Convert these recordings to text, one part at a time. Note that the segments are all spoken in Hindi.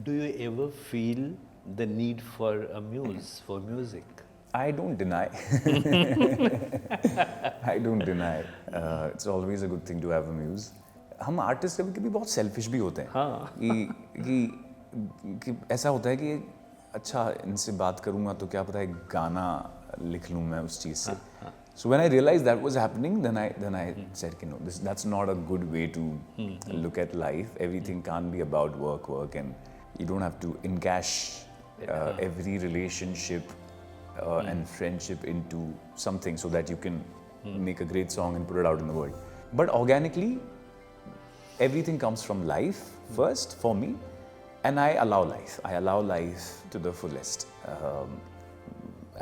Do you ever feel the need for a muse, for music? I don't deny. I don't deny. It's always a good thing to have a muse. हम आर्टिस्ट कभी कभी बहुत सेल्फिश भी होते हैं कि ऐसा होता है कि अच्छा इनसे बात करूँगा तो क्या पता है गाना लिख लूँ मैं उस चीज़ से. So when I realized that was happening, then I said, you know, that's not a good way to look at life. Everything can't be about work, and you don't have to encash every relationship and friendship into something so that you can make a great song and put it out in the world. But organically, everything comes from life first for me, and I allow life. I allow life to the fullest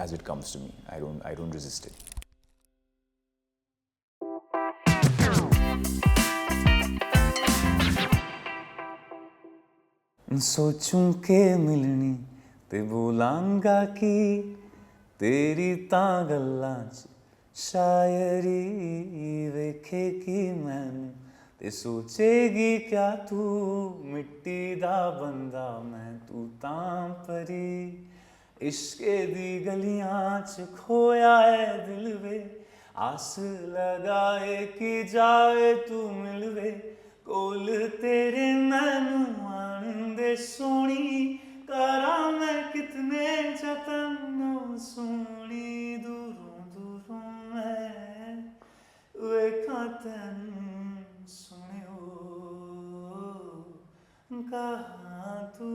as it comes to me. I don't resist it. सोचूं के मिलनी ते बोलांगा की तेरी तां गल्लां च शायरी वेखेगी मैनू ते सोचेगी क्या तू मिट्टी दा बंदा मैं तू तां परी इश्के दी गलियां च खोया है दिल वे आस लगाए कि जाए तू मिलवे कोल तेरे मैनू आन दे सोनी करा मैं कितने जतन सोनी दूरों दूरों मैं वेखा तैनू सुनियो कहाँ तू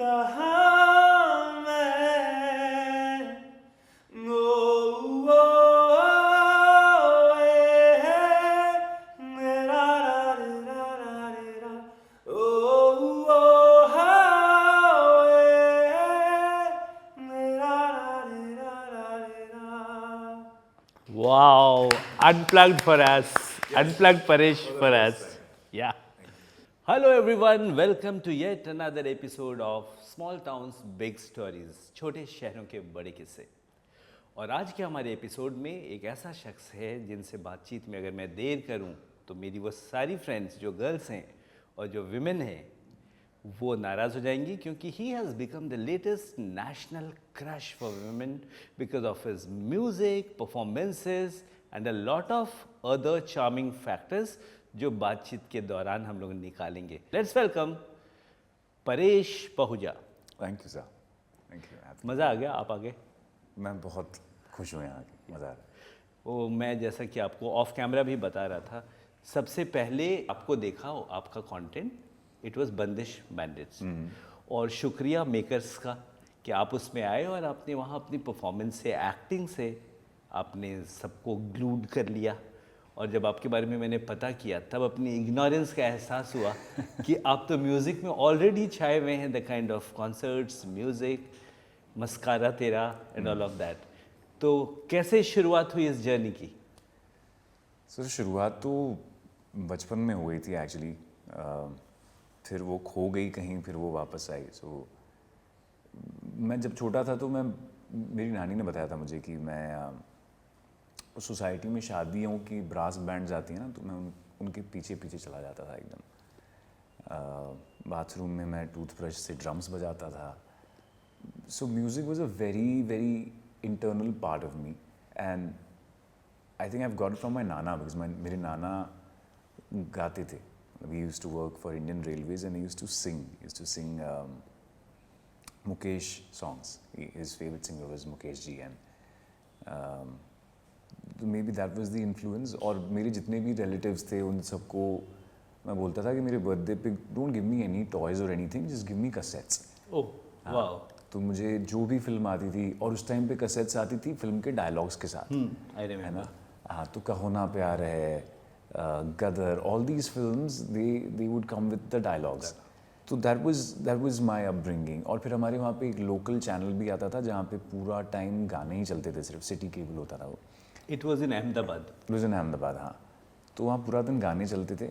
कहाँ मैं Wow, unplugged for us. Unplugged Paresh for us. Yeah. Hello everyone, welcome to yet another episode of Small Towns Big Stories. छोटे शहरों के बड़े किस्से. और आज के हमारे एपिसोड में एक ऐसा शख्स है जिनसे बातचीत में अगर मैं देर करूं तो मेरी वो सारी फ्रेंड्स जो गर्ल्स हैं और जो विमेन हैं वो नाराज़ हो जाएंगी क्योंकि he has become the latest national crush for women because of his music performances and a lot of other charming factors जो बातचीत के दौरान हम लोग निकालेंगे. Let's welcome Paresh Pahuja. Thank you sir. Thank you. मज़ा आ गया आप आगे. मैं बहुत खुश हूँ यहाँ की. मज़ा आ रहा है. वो मैं जैसा कि आपको ऑफ कैमरा भी बता रहा था, सबसे पहले आपको देखा हो आपका कंटेंट इट वाज बंदिश बैंडिट्स. और शुक्रिया मेकर्स का कि आप उसमें आए और आपने वहाँ अपनी परफॉर्मेंस से एक्टिंग से आपने सबको ग्लूड कर लिया. और जब आपके बारे में मैंने पता किया तब अपनी इग्नोरेंस का एहसास हुआ कि आप तो म्यूज़िक में ऑलरेडी छाए हुए हैं. The kind of concerts music mascara तेरा एंड ऑल ऑफ दैट. तो कैसे शुरुआत हुई इस जर्नी की? सर शुरुआत तो बचपन में हुई थी एक्चुअली. फिर वो खो गई कहीं, फिर वो वापस आई. सो मैं जब छोटा था तो मेरी नानी ने बताया था मुझे कि मैं सोसाइटी में शादियों की ब्रास बैंड्स आती हैं ना, तो मैं उनके पीछे पीछे चला जाता था एकदम. बाथरूम में मैं टूथब्रश से ड्रम्स बजाता था. So music was a very very internal part of me, and I think I have got it from my Nana because मेरे नाना गाते थे. We used to work for Indian Railways and he used to sing Mukesh songs. His favorite singer was Mukesh ji, and maybe that was the influence. और मेरे जितने भी relatives थे उन सबको मैं बोलता था कि मेरे बर्थडे पे don't give me any toys or anything, just give me cassettes. Oh, wow. तो मुझे जो भी फिल्म आती थी, और उस टाइम पे cassettes आती थी फिल्म के डायलॉग्स के साथ. I remember. हाँ, तो कहो ना प्यार है, Gadar, all these films they would come with the dialogues. So that was my upbringing. और फिर हमारे वहाँ पे एक लोकल चैनल भी आता था जहाँ पे पूरा टाइम गाने ही चलते थे, सिर्फ सिटी केबल होता था वो. It was in Ahmedabad. It was in Ahmedabad, हाँ. तो वहाँ पूरा दिन गाने चलते थे.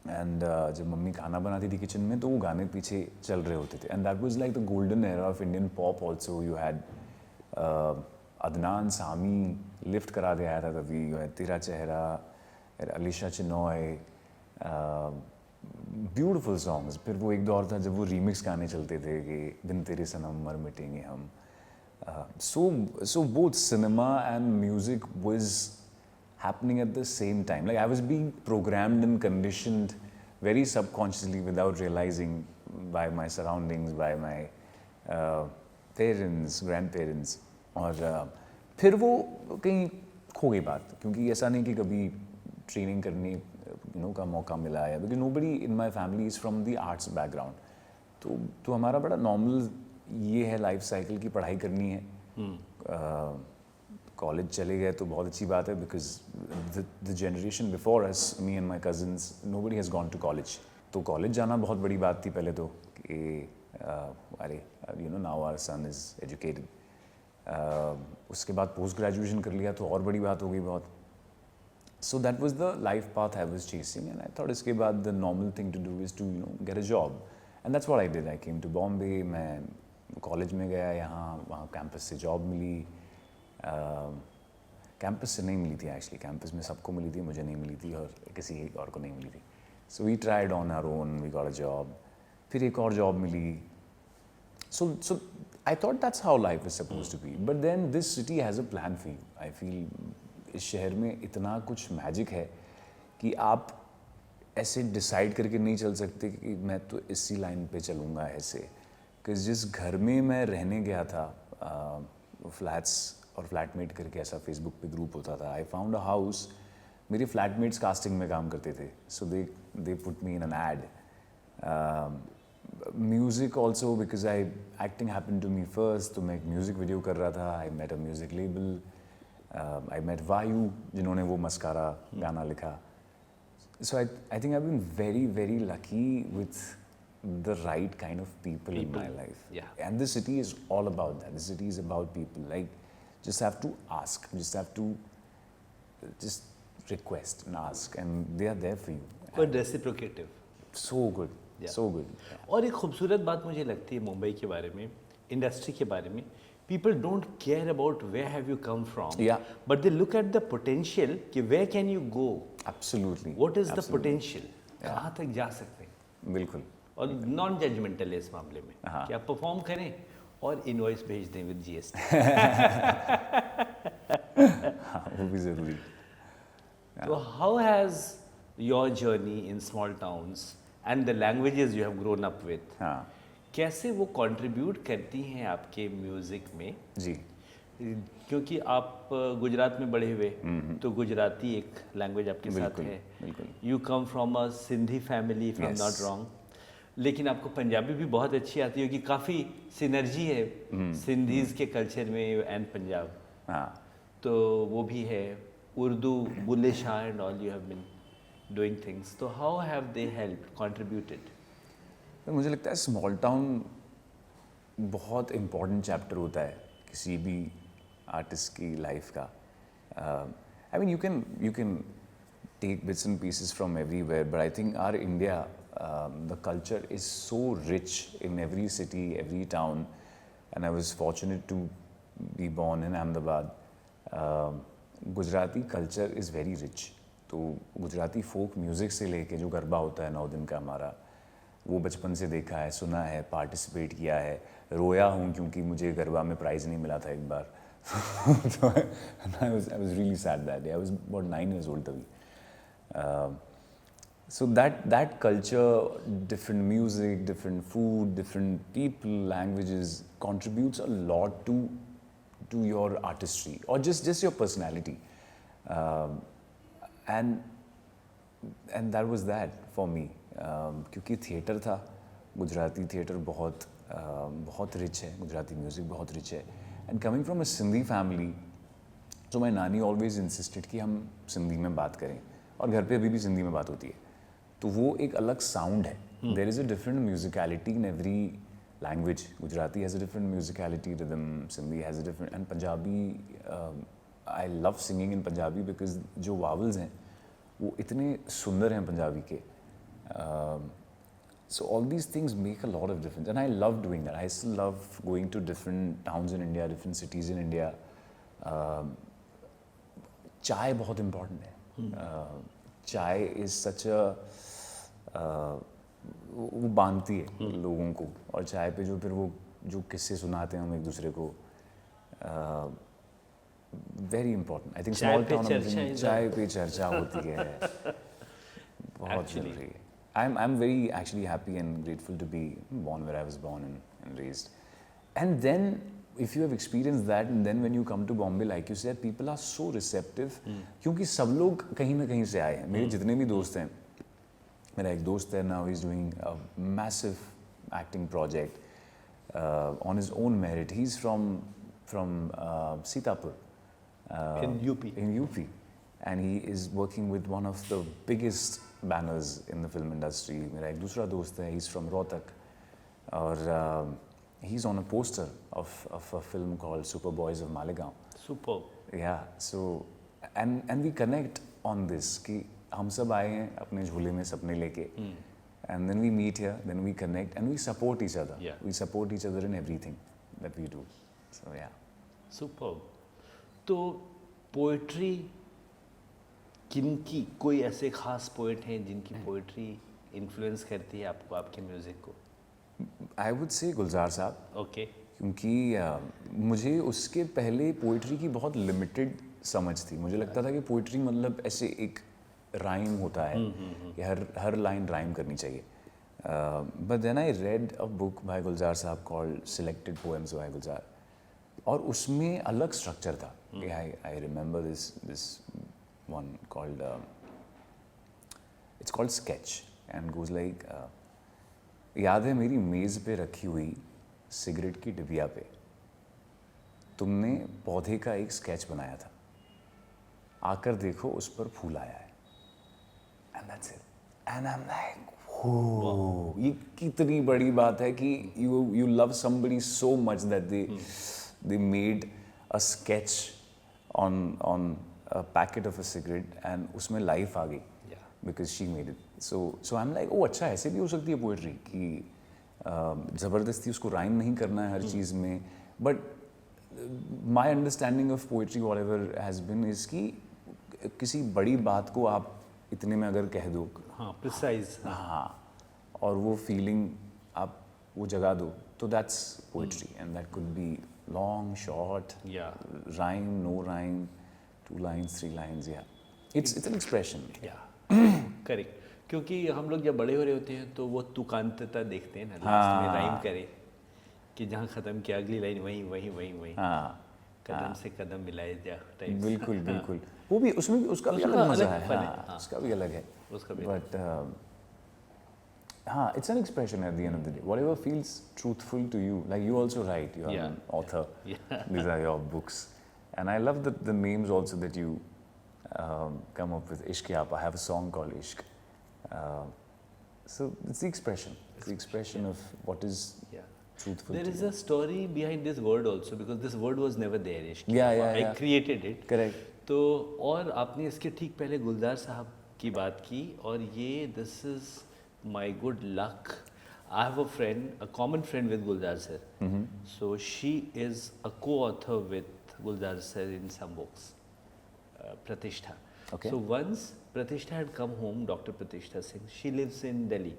एंड जब मम्मी खाना बनाती थी किचन में तो वो गाने पीछे चल रहे होते थे. And that was like the golden era of Indian pop also. You had Adnan Sami lift करा दे आया था तभी. तेरा चेहरा, अलीशा चिनॉय, ब्यूटीफुल सॉन्ग्स. फिर वो एक दौर था जब वो रीमिक्स गाने चलते थे कि बिन तेरे सनम मर मिटेंगे हम. So both cinema and music was happening at the same time. Like I was being programmed and conditioned very subconsciously without realizing by my surroundings, by my parents, grandparents. और फिर वो कहीं खो गई बात, क्योंकि ऐसा नहीं कि कभी ट्रेनिंग करने का मौका मिला है, because nobody in my family is from the arts background. तो हमारा बड़ा नॉर्मल ये है लाइफ साइकिल की पढ़ाई करनी है. कॉलेज चले गए तो बहुत अच्छी बात है, because the generation before us, me and my cousins, nobody has gone to college. तो कॉलेज जाना बहुत बड़ी बात थी पहले तो, कि अरे now our son is educated. उसके बाद पोस्ट ग्रेजुएशन कर लिया तो और बड़ी बात हो गई बहुत. So that was the life path I was chasing, and I thought इसके बाद the normal thing to do is to get a job, and that's what I did. I came to Bombay. मैं कॉलेज में गया यहाँ, वहाँ कैंपस से जॉब मिली. कैंपस से नहीं मिली थी एक्चुअली, कैंपस में सबको मिली थी, मुझे नहीं मिली थी और किसी एक और को नहीं मिली थी. So we tried on our own, we got a job. फिर एक और जॉब मिली. So I thought that's how life is supposed to be. But then this city has a plan for you. I feel इस शहर में इतना कुछ मैजिक है कि आप ऐसे डिसाइड करके नहीं चल सकते कि मैं तो इसी लाइन पे चलूँगा ऐसे. कि जिस घर में मैं रहने गया था, फ्लैट्स और फ्लैटमेट करके ऐसा फेसबुक पे ग्रुप होता था. I found a house. मेरे फ्लैटमेट्स कास्टिंग में काम करते थे, so they put me in an ad. Music also, because acting happen to me first, तो मैं एक म्यूज़िक वीडियो कर रहा था. I met a music label. I met Vayu, जिन्होंने वो मस्कारा गाना लिखा. So I think I've been very, very lucky with the right kind of people in my life. Yeah. And the city is all about that. The city is about people. Like, just have to ask. Just have to just request and ask, and they are there for you. और reciprocative. So good. Yeah. So good. और एक खूबसूरत बात मुझे लगती है मुंबई के बारे में, इंडस्ट्री के बारे में. People don't care about where have you come from, Yeah. but they look at the potential कि where can you go, Absolutely. what is the Absolutely. potential, कहाँ तक जा सकते हैं. बिल्कुल. और नॉन जजमेंटल है इस मामले में हाँ. कि आप परफॉर्म करें और इनवॉइस भेज दें विद GST. हाँ, वो भी ज़रूरी. So how has your journey in small towns and the languages you have grown up with, हाँ. कैसे वो कंट्रीब्यूट करती हैं आपके म्यूज़िक में? जी. क्योंकि आप गुजरात में बड़े हुए, तो गुजराती एक लैंग्वेज आपके साथ बिल्कुल, है. बिल्कुल. You come from a Sindhi family if I am Yes. Not wrong. लेकिन आपको पंजाबी भी बहुत अच्छी आती होगी. काफ़ी सिनर्जी है सिंधीज़ के कल्चर में एंड पंजाब. हाँ. तो वो भी है. Urdu, Bulleh Shah and all you have been doing things. तो how have they helped, contributed? तो मुझे लगता है स्मॉल टाउन बहुत इम्पॉर्टेंट चैप्टर होता है किसी भी आर्टिस्ट की लाइफ का. I mean you can take bits and pieces from everywhere, but I think our India, the culture is so rich in every city, every town. And I was fortunate to be born in Ahmedabad. Gujarati culture is very rich. तो गुजराती फोक म्यूज़िक से लेके जो गरबा होता है 9 दिन का हमारा, वो बचपन से देखा है, सुना है, पार्टिसिपेट किया है. रोया हूँ क्योंकि मुझे गरबा में प्राइज़ नहीं मिला था एक बार. So I was really sad that day. I was about 9 years old तभी. So that culture, different music, different food, different people, languages contributes a lot to your artistry or just your personality. And that was that for me. क्योंकि थिएटर था, गुजराती थिएटर बहुत रिच है, गुजराती म्यूज़िक बहुत रिच है. And coming from a Sindhi family, तो माई नानी ऑलवेज इंसिस्टेड कि हम सिंधी में बात करें, और घर पे अभी भी सिंधी में बात होती है. तो वो एक अलग साउंड है. There is a different musicality in every language. Gujarati has a different musicality rhythm, Sindhi has a different, and Punjabi, I love singing in Punjabi because जो वावल्स हैं वो इतने सुंदर हैं पंजाबी के. So all these things make a lot of difference, and I love doing that. I still love going to different towns in India, different cities in India. Chai बहुत important है. Chai is such a वो बांधती है लोगों को, और चाय पे जो फिर वो जो किस्से सुनाते हैं हम एक दूसरे को, very important. I think small town चाय पे चर्चा होती है, बहुत चल रही है। I'm very actually happy and grateful to be born where I was born and raised. And then if you have experienced that, and then when you come to Bombay, like you said, people are so receptive, क्योंकि सब लोग कहीं ना कहीं से आए हैं। मेरे जितने भी दोस्त हैं, मेरा एक दोस्त है, now he's doing a massive acting project on his own merit. He's from Sitapur, in UP, and he is working with one of the biggest banners in the film industry. मेरा एक दूसरा दोस्त है, he's from Rohtak, और he's on a poster of a film called Super Boys of Malegaon. Superb. Yeah, so and we connect on this कि हम सब आए हैं अपने झोले में सपने लेके, and then we meet here, then we connect and we support each other. Yeah. We support each other in everything that we do. So yeah. Superb. तो पोएट्री किनकी, कोई ऐसे खास पोएट हैं जिनकी पोएट्री इन्फ्लुएंस करती है आपको, आपके म्यूजिक को? I would say गुलजार साहब, ओके। क्योंकि मुझे उसके पहले पोइट्री की बहुत लिमिटेड समझ थी। मुझे लगता था कि पोइट्री मतलब ऐसे एक राइम होता है कि हर लाइन राइम करनी चाहिए। But then I read a book by Gulzar sahab called selected poems by Gulzar, और उसमें अलग स्ट्रक्चर था। I remember this one called, it's called sketch and goes like, याद है मेरी मेज़ पे रखी हुई सिगरेट की डिबिया पे तुमने पौधे का एक स्केच बनाया था, आकर देखो उस पर फूल आया है, and that's it. And I am like, हो, ये कितनी बड़ी बात है कि you love somebody so much that they made a sketch on a packet of a cigarette and उसमें लाइफ आ गई because she made it. So I'm like, oh अच्छा, ऐसे भी हो सकती है पोइट्री कि ज़बरदस्ती उसको राइम नहीं करना है हर चीज़ में। But my understanding of poetry what ever has been is कि किसी बड़ी बात को आप इतने में अगर कह दो, हाँ, प्रिसाइज, हाँ, और वो फीलिंग आप वो जगा दो, तो that's poetry. And that could be long, short, rhyme, no rhyme, 2 lines, 3 lines, yeah. It's an expression. Correct. क्योंकि हम लोग जब बड़े हो रहे होते हैं तो वो तुकांतता देखते हैं ना, लास्ट में राइम करे कि जहाँ खत्म किया अगली लाइन वहीं वहीं वहीं वहीं, कदम से कदम मिलाए जा टाइप। बिल्कुल बिल्कुल, वो भी उसमें भी उसका भी अलग मजा है, हाँ, उसका भी अलग है, उसका भी। बट हाँ, it's an expression at the end of the day. Whatever feels truthful to you, like you also write, you are an author. These are your books, and I love the names also that you come up with. Ishq Aapa, I have a song called Ishq. So it's the expression. It's the expression of what is truthful. There to is you. a story behind this word also, because this word was never there. Ishq Yeah. I created it. Correct. तो और आपने इसके ठीक पहले गुलजार साहब की बात की, और ये this is my good luck. I have a friend, a common friend with Guldar sir. So she is a co-author with Guldar sir in some books. Pratishtha. Okay. So once Pratishtha had come home, Dr. Pratishtha Singh, she lives in Delhi.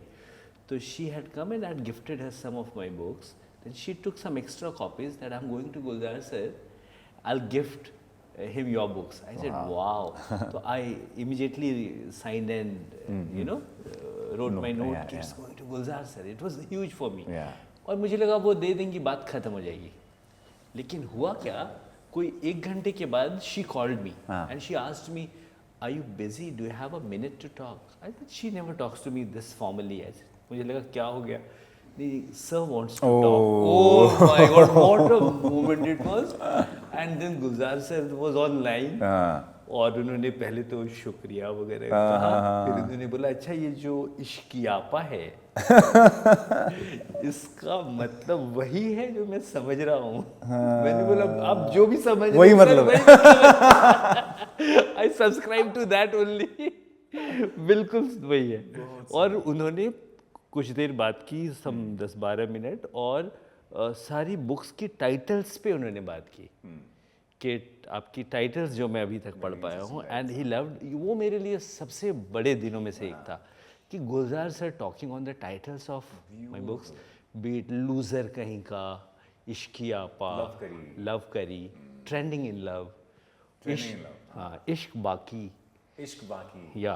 So she had come and had gifted her some of my books. Then she took some extra copies that I'm going to Guldar sir, I'll gift him your books. I said, wow. So I immediately signed and wrote my note. It's going to Gulzar sir. It was huge for me. और मुझे लगा वो दे देंगी, बात खत्म हो जाएगी। लेकिन हुआ क्या, कोई 1 घंटे के बाद she called me and she asked me, are you busy? Do you have a minute to talk? I said, she never talks to me this formally. I said, मुझे लगा क्या हो गया? The sir wants to talk. Oh my God, what a moment it was! And then Gulzar sir was online. और उन्होंने पहले तो शुक्रिया वगैरह कहा, फिर उन्होंने बोला, अच्छा ये जो इश्कियापा है इसका मतलब वही है जो मैं समझ रहा हूँ। मैंने बोला, आप जो भी समझ रहे वही मतलब I subscribe to that only. बिल्कुल वही है। और उन्होंने कुछ देर बात की, सम 10-12 मिनट, और सारी बुक्स की टाइटल्स पे उन्होंने बात की कि आपकी टाइटल्स जो मैं अभी तक पढ़ पाया हूँ, एंड ही लव्ड। वो मेरे लिए सबसे बड़े दिनों में से एक था कि Gulzar sir talking on the titles of my books, beat loser Kahin Ka, Ishqiyapa, love curry, trending in love, हाँ इश्क बाकी, इश्क बाकी, या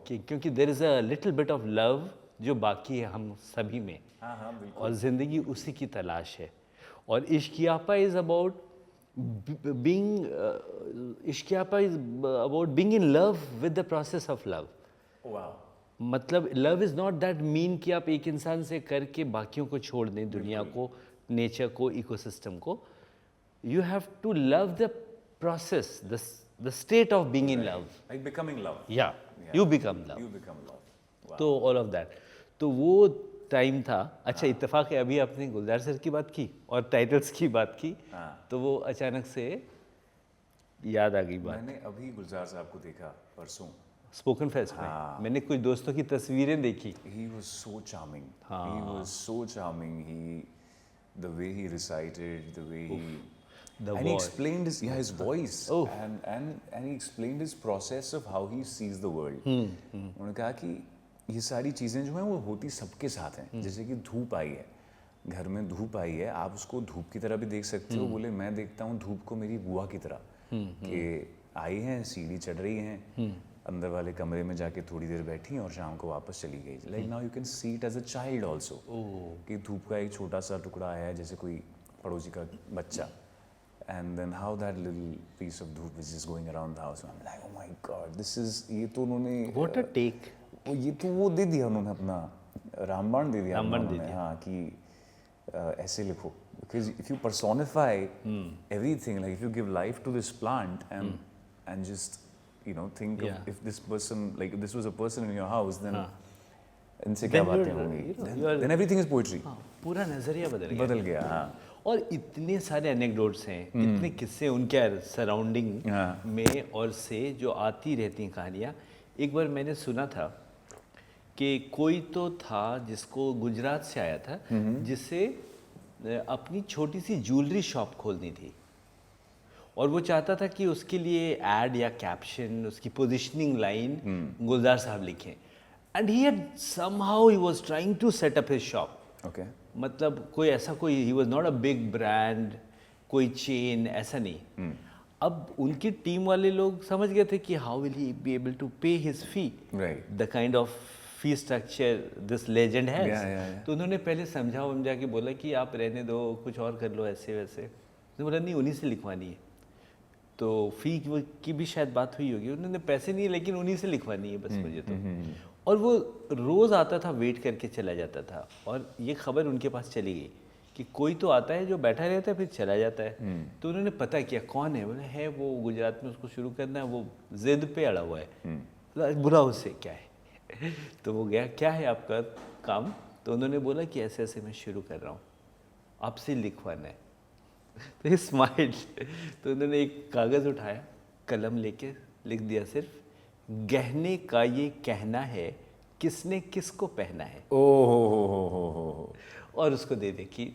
क्योंकि there is a little bit of love जो बाकी है हम सभी में, हाँ हाँ बिल्कुल, और ज़िंदगी उसी की तलाश है। और Ishqiyapa is about being, Ishqiyapa is about being in love with the process of love. वाह, मतलब love is not that mean कि आप एक इंसान से करके बाकियों को छोड़ दें, दुनिया को, नेचर को, इकोसिस्टम को। You have to love the process, the state of being in love, like becoming love, या you become love, you become love. तो ऑल ऑफ दैट। तो वो टाइम था। अच्छा इत्तेफाक है, अभी आपने गुलजार सर की बात की और टाइटल्स की बात की, तो वो अचानक से याद आ गई बात। मैंने अभी गुलजार साहब को देखा परसों, स्पोकन फेस्ट में मैंने कुछ दोस्तों की तस्वीरें देखी। he was so charming, he was so charming, the way he recited, the way he The and he voice. explained his voice, and he explained his process of how he sees the world. उन्होंने कहा कि ये सारी चीज़ें जो हैं वो होती सबके साथ हैं। जैसे कि धूप आई है, घर में धूप आई है, आप उसको धूप की तरह भी देख सकते हो। बोले मैं देखता हूँ धूप को मेरी बुआ की तरह, कि आई हैं, सीढ़ी चढ़ रही हैं, अंदर वाले कमरे में जाके थोड़ी देर बैठी और शाम को वापस चली गई। Like now you can see it as a child also, कि धूप का एक छोटा सा टुकड़ा आया है, जैसे कोई पड़ोसी का बच्चा, and then how that little piece of धूप is just going around the house. I'm like, oh my God, this is, ये तो उन्होंने What a take. ये तो वो दे दिया उन्होंने, अपना रामबाण दे दिया रामबाण दे उन्होंने, हाँ, कि ऐसे लिखो, because if you personify everything, like if you give life to this plant and just think of if this person, like if this was a person in your house, then इनसे क्या बातें होंगी, then everything is poetry. पूरा नजरिया बदल गया, हाँ। और इतने सारे एनेक्डोट्स हैं, इतने किस्से उनके सराउंडिंग में और से जो आती रहती हैं कहानियाँ। एक बार मैंने सुना था कि कोई तो था जिसको गुजरात से आया था, जिसे अपनी छोटी सी ज्वेलरी शॉप खोलनी थी, और वो चाहता था कि उसके लिए एड या कैप्शन, उसकी पोजिशनिंग लाइन गुलजार साहब लिखें। And he had somehow he was trying to set up his shop. Okay, मतलब कोई ऐसा कोई, he was not a big brand, कोई चेन, ऐसा नहीं। अब उनकी टीम वाले लोग समझ गए थे कि how will he be able to pay his fee, the kind of fee structure this legend है। तो उन्होंने पहले समझा के बोला कि आप रहने दो, कुछ और कर लो ऐसे वैसे। उसने बोला नहीं, उन्हीं से लिखवानी है। तो फी की भी शायद बात हुई होगी, उन्होंने पैसे नहीं, लेकिन उन्हीं से लिखवानी है बस मुझे तो। और वो रोज़ आता था, वेट करके चला जाता था, और ये खबर उनके पास चली गई कि कोई तो आता है जो बैठा रहता है फिर चला जाता है। तो उन्होंने पता किया कौन है, बोले है वो गुजरात में, उसको शुरू करना है, वो जिद पे अड़ा हुआ है, बुरा उससे क्या है। तो वो गया, क्या है आपका काम? तो उन्होंने बोला कि ऐसे ऐसे मैं शुरू कर रहा हूँ, आपसे लिखवाना है। तो ये स्माइल। तो उन्होंने एक कागज़ उठाया, कलम लेके लिख दिया सिर्फ, गहने का ये कहना है, किसने किसको पहना है। ओह, और उसको दे दे कि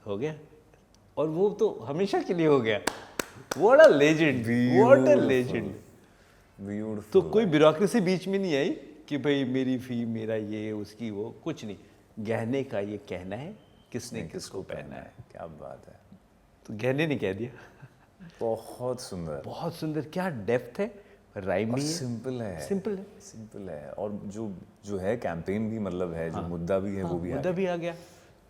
हो गया, और वो तो हमेशा के लिए हो गया। What a legend, what a legend. Beautiful. तो कोई ब्यूरोक्रेसी बीच में नहीं आई कि भाई मेरी फी, मेरा ये, उसकी वो, कुछ नहीं। गहने का ये कहना है, किसने किसको पहना है। क्या बात है। तो गहने ने कह दिया। बहुत सुंदर, बहुत सुंदर। क्या डेप्थ है, राइम भी है, सिंपल है, सिंपल है, और जो है कैंपेन भी, मतलब है जो मुद्दा भी है, वो भी मुद्दा भी आ गया।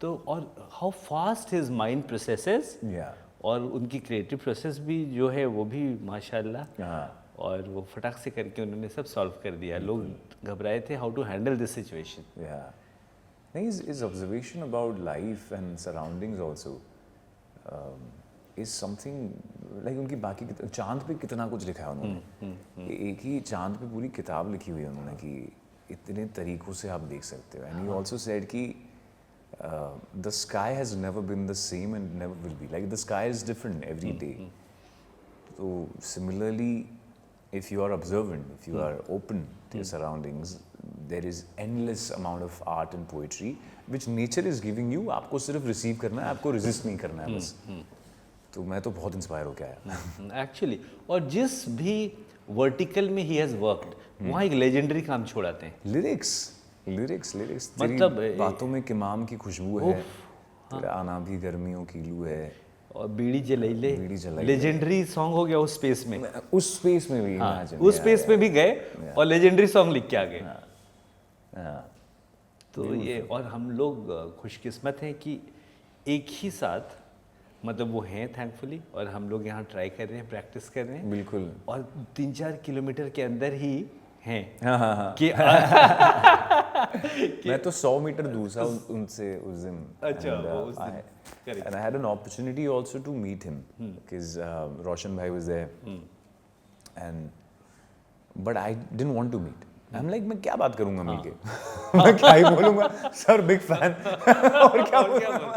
तो और how fast his mind processes, और उनकी क्रिएटिव प्रोसेस भी जो है वो भी माशाल्लाह, और वो फटाक से करके उन्होंने सब सॉल्व कर दिया। लोग घबराए थे how to handle this situation. His observation about life and surroundings also is something like, उनकी बाकी चांद पे कितना कुछ लिखा है उन्होंने। एक ही चांद पे पूरी किताब लिखी हुई है उन्होंने कि इतने तरीकों से आप देख सकते हो। एंड ही ऑल्सो सेड कि the sky has never been the same and never will be, like the sky is different every day. तो similarly, if you are observant, if you are open to your surroundings, there is endless amount of art and poetry which nature is giving you. आपको सिर्फ रिसीव करना है, आपको resist नहीं करना है बस। तो मैं तो बहुत इंस्पायर होकर आया एक्चुअली। और जिस भी वर्टिकल में ही हैज़ वर्कड, वहाँ एक लेजेंडरी काम छोड़ाते हैं। लिरिक्स, लिरिक्स मतलब तेरी बातों में किमाम की खुशबू है, तेरा आना भी गर्मियों की लू है, और बीड़ी जलाई बीड़ी जलाई लेजेंडरी सॉन्ग हो गया उस स्पेस में। उस स्पेस में भी हाँ, इमेजिन उस स्पेस में भी गए और लेजेंडरी सॉन्ग लिख के आ गए। तो ये, और हम लोग खुशकिस्मत हैं कि एक ही साथ, मतलब वो हैं थैंकफुली, और हम लोग यहाँ ट्राई कर रहे हैं, प्रैक्टिस कर रहे हैं, बिल्कुल। और 3-4 किलोमीटर के अंदर ही हैं हाँ कि मैं तो 100 मीटर दूर था उनसे उस दिन। अच्छा, वो उस दिन, correct. And I had an opportunity also to meet him because Roshan bhai was there, and but I didn't want to meet. I'm like, मैं क्या बात करूँगा मिलके? मैं क्या ही बोलूँगा? Sir, big fan. और क्या बोलूँगा?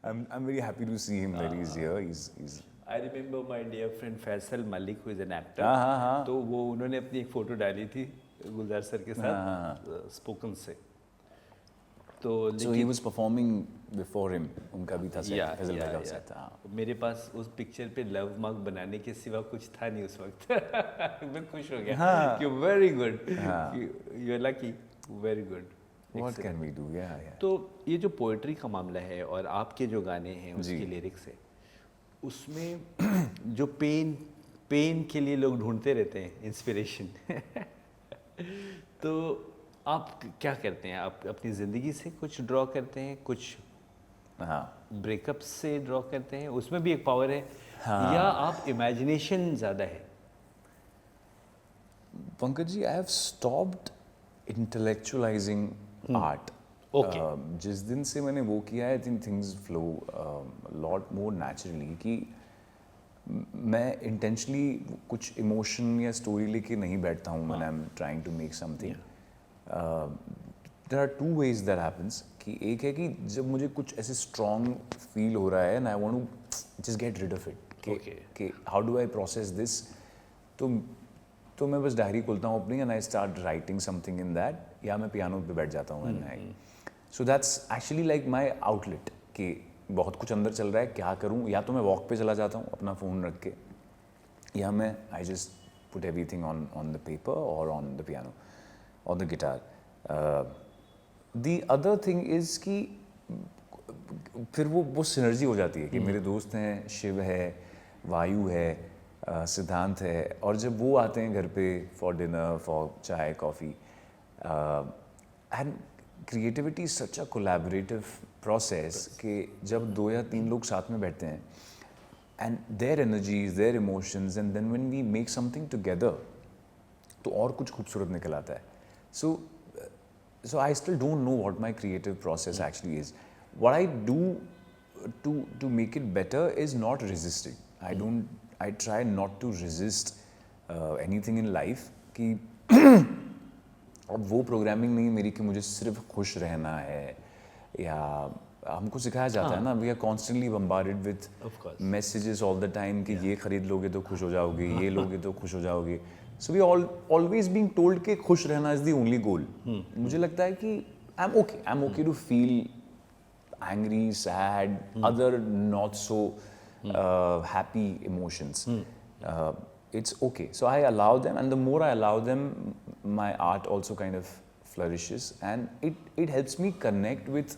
I'm very happy to see him that he's here. He's I remember my dear friend Faisal Malik, who is an actor. हाँ। तो वो उन्होंने अपनी एक फ़ोटो डाली थी गुलजार सर के साथ स्पोकन से। तो So he was performing before him. उनका भी था set. या फैजल भाई का set था। मेरे पास उस पिक्चर पे लव मार्क बनाने के सिवा कुछ था नहीं उस वक्त। मैं खुश हो गया कि very good, you are lucky, very good. What can we do? Yeah. तो ये जो पोएट्री का मामला है और आपके जो गाने हैं उसके लिरिक्स है, उसमें जो पेन के लिए लोग ढूंढते रहते हैं इंस्पिरेशन। तो आप क्या करते हैं? आप अपनी ज़िंदगी से कुछ ड्रॉ करते हैं, कुछ ब्रेकअप से ड्रॉ करते हैं, उसमें भी एक पावर है, या आप इमेजिनेशन ज़्यादा है? Pankaj ji, I have stopped intellectualizing art. Okay. जिस दिन से मैंने वो किया है, I think things flow lot more naturally. कि मैं intentionally कुछ emotion या story लेके नहीं बैठता हूँ when I'm trying to make something. There are two ways that happens. कि एक है कि जब मुझे कुछ ऐसे strong feel हो रहा है and I want to just get rid of it. कि how do I process this? तो मैं बस डायरी खोलता हूँ अपनी and I start writing something in that, या मैं पियानो पे बैठ जाता हूँ and so that's actually like my outlet. कि बहुत कुछ अंदर चल रहा है, क्या करूँ? या तो मैं वॉक पे चला जाता हूँ अपना फ़ोन रख के, या मैं I just put everything on the paper or on the piano or the guitar. The other thing is कि फिर वो सिनर्जी हो जाती है कि मेरे दोस्त हैं, शिव है, वायु है, सिद्धांत है, और जब वो आते हैं घर पे फॉर डिनर, फॉर चाय, coffee, and creativity is such a collaborative process कि जब 2 या 3 लोग साथ में बैठते हैं and their energies, their emotions, and then when we make something together, तो और कुछ खूबसूरत निकल आता है. So I still don't know what my creative process actually is. What I do to make it better is not resisting. I try not to resist anything in life. कि अब वो प्रोग्रामिंग नहीं मेरी कि मुझे सिर्फ खुश रहना है, या हमको सिखाया जाता है ना, we are constantly bombarded with messages all the time कि ये खरीद लोगे तो खुश हो जाओगे, ये लोगे तो खुश हो जाओगे. So we always being told कि खुश रहना इज द ओनली गोल. मुझे लगता है कि I am okay to feel angry, sad, other not so happy emotions. It's okay. So I allow them, and the more I allow them, my art also kind of flourishes, and it helps me connect with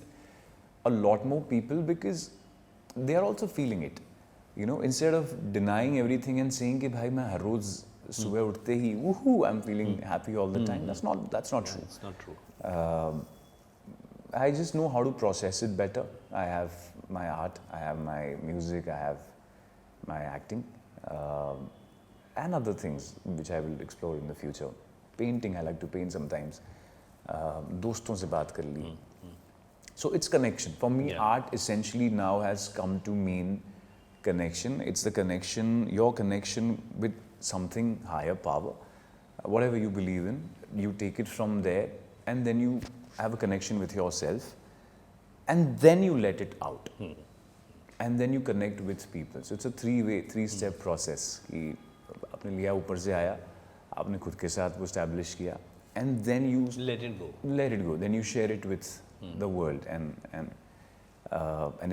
a lot more people because they are also feeling it. You know, instead of denying everything and saying कि भाई मैं हर रोज सुबह उठते ही woohoo I'm feeling happy all the time. That's not true. It's not true. I just know how to process it better. I have my art, I have my music, I have my acting, and other things which I will explore in the future. Painting, I like to paint sometimes. दोस्तों से बात कर ली. So it's connection. For me, art essentially now has come to mean connection. It's the connection, your connection with something higher power. Whatever you believe in, you take it from there, and then you have a connection with yourself, and then you let it out, and then you connect with people. So it's a three-step process. कि आपने लिया, ऊपर से आया, आपने खुद के साथ वो establish किया, and then you let it go. Then you share it with the world, and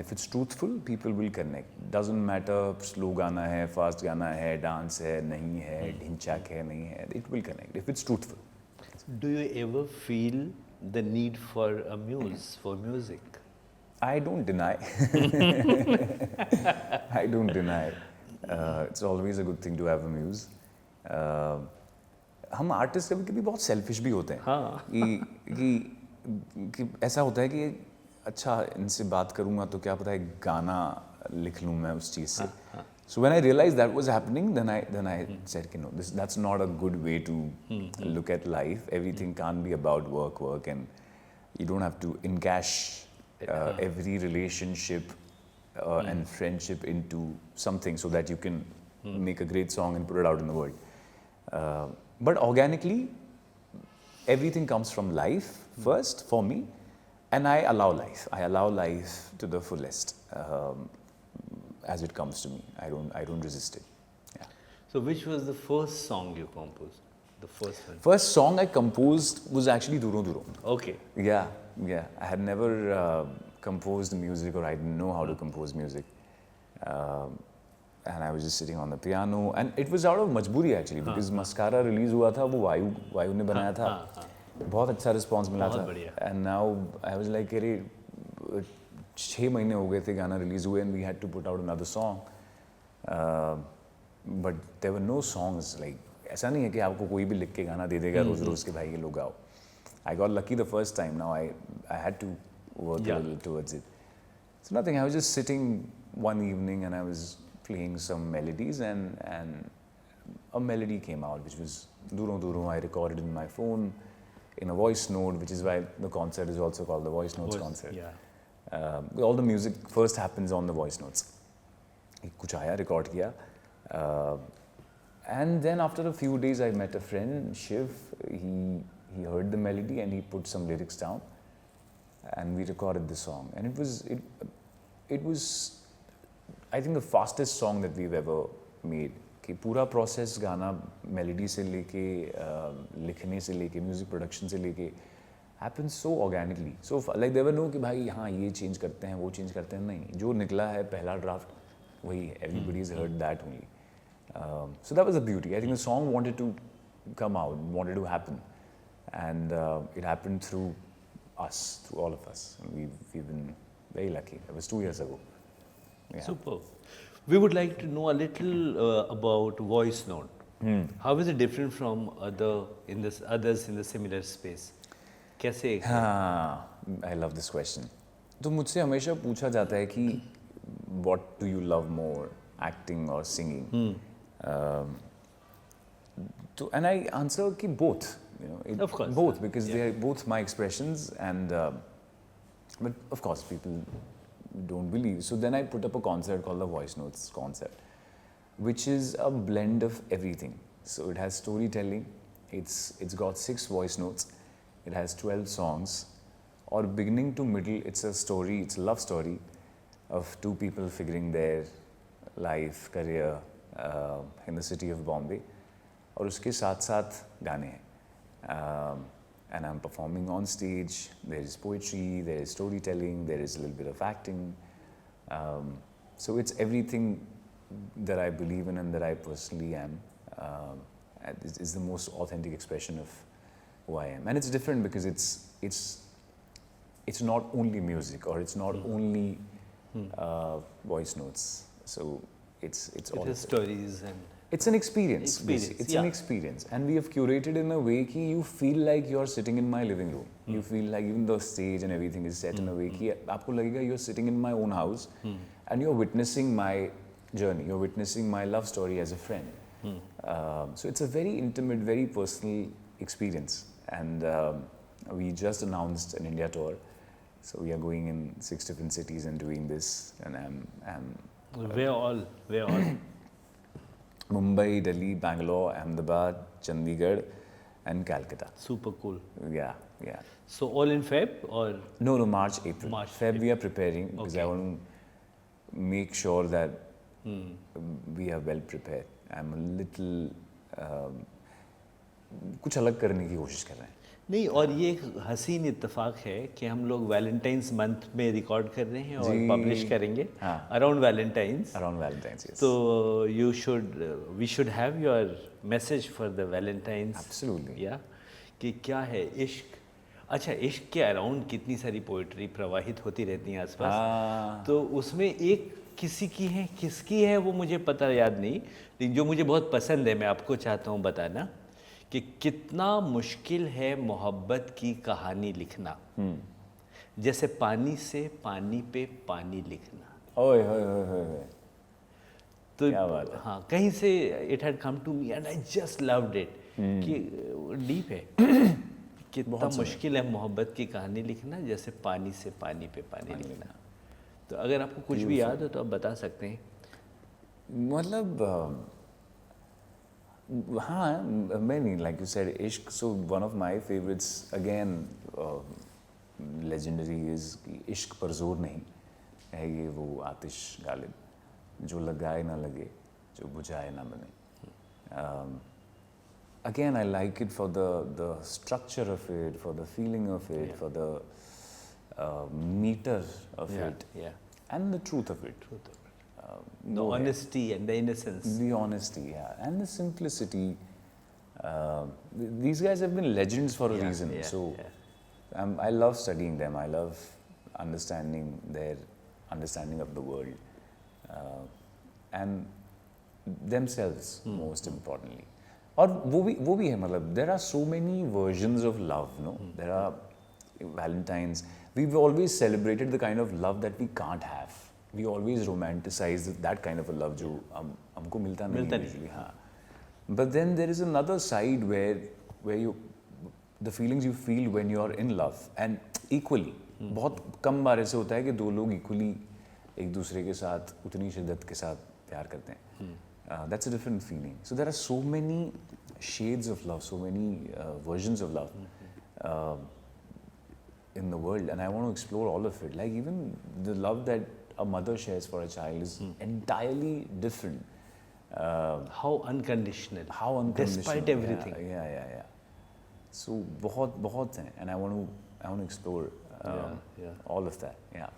if it's truthful, people will connect. Doesn't matter slow गाना है, fast गाना है, dance है, नहीं है, ढिंचाक है, नहीं है, it will connect if it's truthful. Do you ever feel the need for a muse, for music? I don't deny. I don't deny. It's always a good thing to have a muse. हम आर्टिस्ट कभी कभी बहुत सेल्फिश भी होते हैं कि ऐसा होता है कि अच्छा इनसे बात करूँगा तो क्या पता है गाना लिख लूँ मैं उस चीज़ से. So when I realized that was happening, then I said, you know, that's not a good way to look at life. Everything can't be about work, and you don't have to encash every relationship and friendship into something so that you can make a great song and put it out in the world. But organically, everything comes from life first for me, and I allow life. I allow life to the fullest. As it comes to me, I don't resist it. Yeah. So, which was the first song you composed? The first one. First song I composed was actually Duro Duro. Okay. Yeah. I had never composed music, or I didn't know how to compose music. And I was just sitting on the piano, and it was out of majburi actually, because Mascara release हुआ था, वो वायु ने बनाया था. बहुत अच्छा response मिला था. And now I was like, अरे 6 महीने हो गए थे गाना रिलीज हुए, and we had to put out another song, but there were no songs. Like ऐसा नहीं है कि आपको कोई भी लिख के गाना दे देगा रोज रोज के भाई ये लोग गाओ. I got lucky the first time. Now I had to work a little towards it. So nothing. I was just sitting one evening and I was playing some melodies, and a melody came out which was Duro Duro. I recorded in my phone in a voice note, which is why the concert is also called the Voice Notes concert. Yeah. All the music first happens on the voice notes. कुछ आया, record किया, and then after a few days I met a friend, Shiv. He heard the melody and he put some lyrics down, and we recorded the song. And it was I think the fastest song that we've ever made. कि पूरा process गाना melody से लेके लिखने से लेके music production से लेके happens so organically. So like there were no कि भाई हाँ ये change करते हैं वो change करते हैं, नहीं, जो निकला है पहला draft वही है. Everybody's heard that only. So that was the beauty. I think the song wanted to come out, wanted to happen, and it happened through us, through all of us. And we've been very lucky. It was 2 years ago. Yeah. Super. We would like to know a little about Voice Note. How is it different from others in the similar space? कैसे? हाँ, I love this question. तो मुझसे हमेशा पूछा जाता है कि what do you love more, acting or singing? So, and I answer कि both. You know, of course. Both, because they are both my expressions, and but of course people don't believe. So then I put up a concept called the Voice Notes concept, which is a blend of everything. So it has storytelling. It's got 6 voice notes. It has 12 songs. Or beginning to middle, it's a story. It's a love story of 2 people figuring their life, career in the city of Bombay. और उसके साथ-साथ गाने हैं. And I'm performing on stage. There is poetry, there is storytelling, there is a little bit of acting. So it's everything that I believe in and that I personally am. It's the most authentic expression of who I am. And it's different because it's not only music, or it's not only voice notes. So it's all. It has stories and. It's an experience. It's an experience, and we have curated in a way that you feel like you're sitting in my living room. You feel like even the stage and everything is set in a way that आपको लगेगा you're sitting in my own house, and you're witnessing my journey. You're witnessing my love story as a friend. So it's a very intimate, very personal experience, and we just announced an India tour. So we are going in 6 different cities and doing this, and I'm Where all? Mumbai, Delhi, Bangalore, Ahmedabad, Chandigarh, and Calcutta. Super cool. Yeah. So all in Feb or? No, March, April. Feb we are preparing because I want to make sure that we are well prepared. I'm a little कुछ अलग करने की कोशिश कर रहे हैं. नहीं, और ये एक हसीन इत्तेफाक है कि हम लोग वैलेंटाइंस मंथ में रिकॉर्ड कर रहे हैं और पब्लिश करेंगे अराउंड वैलेंटाइंस. Yes. तो we should have your message for the Valentine's. Absolutely. या कि क्या है इश्क। अच्छा, इश्क के अराउंड कितनी सारी पोइट्री प्रवाहित होती रहती हैं आसपास। हाँ। तो उसमें एक किसी की है, किसकी है वो मुझे पता याद नहीं, लेकिन जो मुझे बहुत पसंद है मैं आपको चाहता हूँ बताना कि कितना मुश्किल है मोहब्बत की कहानी लिखना, जैसे पानी से पानी पे पानी लिखना। ओए होए होए होए होए। तो क्या बात है। हाँ, कहीं से it had come to me and I just loved it कि डीप है। कितना मुश्किल है मोहब्बत की कहानी लिखना, जैसे पानी से पानी पे पानी लिखना। तो अगर आपको कुछ भी याद हो तो आप बता सकते हैं। मतलब हाँ, many, like you said, Ishq. So one of my favorites again, legendary is कि इश्क पर जोर नहीं है, ये वो आतिश गालिब, जो लगाए ना लगे, जो बुझाए ना बने. Again, I like it for the structure of it, for the feeling of it, for the meter of it, and the truth of it. The honesty and the innocence. The honesty, yeah, and the simplicity. These guys have been legends for a reason. So I love studying them. I love understanding their understanding of the world and themselves, most importantly. और वो भी है, मतलब there are so many versions of love, no? There are Valentine's. We've always celebrated the kind of love that we can't have. We always romanticize that kind of a love जो हमको मिलता नहीं usually, हाँ. But then there is another side where you the feelings you feel when you are in love and equally. बहुत कम बार ऐसे होता है कि दो लोग equally एक दूसरे के साथ उतनी शिद्दत के साथ प्यार करते हैं. That's a different feeling. So there are so many shades of love, so many versions of love in the world, and I want to explore all of it. Like even the love that a mother shares for a child is entirely different. How unconditional. How unconditional. Despite everything. Yeah. So बहुत हैं, and I want to explore all of that. Yeah.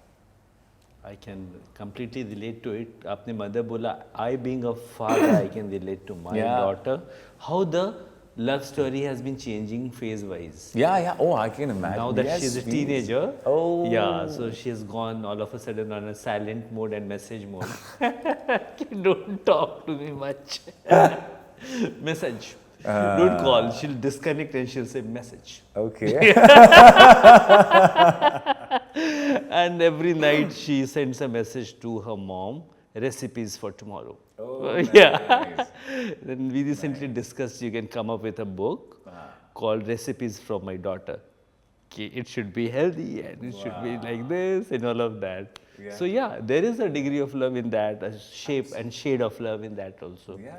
I can completely relate to it. आपने mother बोला, I being a father, I can relate to my daughter. How the love story has been changing phase-wise. Yeah. Oh, I can imagine. Now that she's a teenager. Oh. Yeah, so she has gone all of a sudden on a silent mode and message mode. Don't talk to me much. Message. Don't call. She'll disconnect and she'll say message. Okay. And every night she sends a message to her mom, recipes for tomorrow. Oh, Nice. Then we recently discussed you can come up with a book called Recipes from My Daughter. It should be healthy and it should be like this and all of that. So yeah, there is a degree of love in that, a shape and shade of love in that also. Yeah.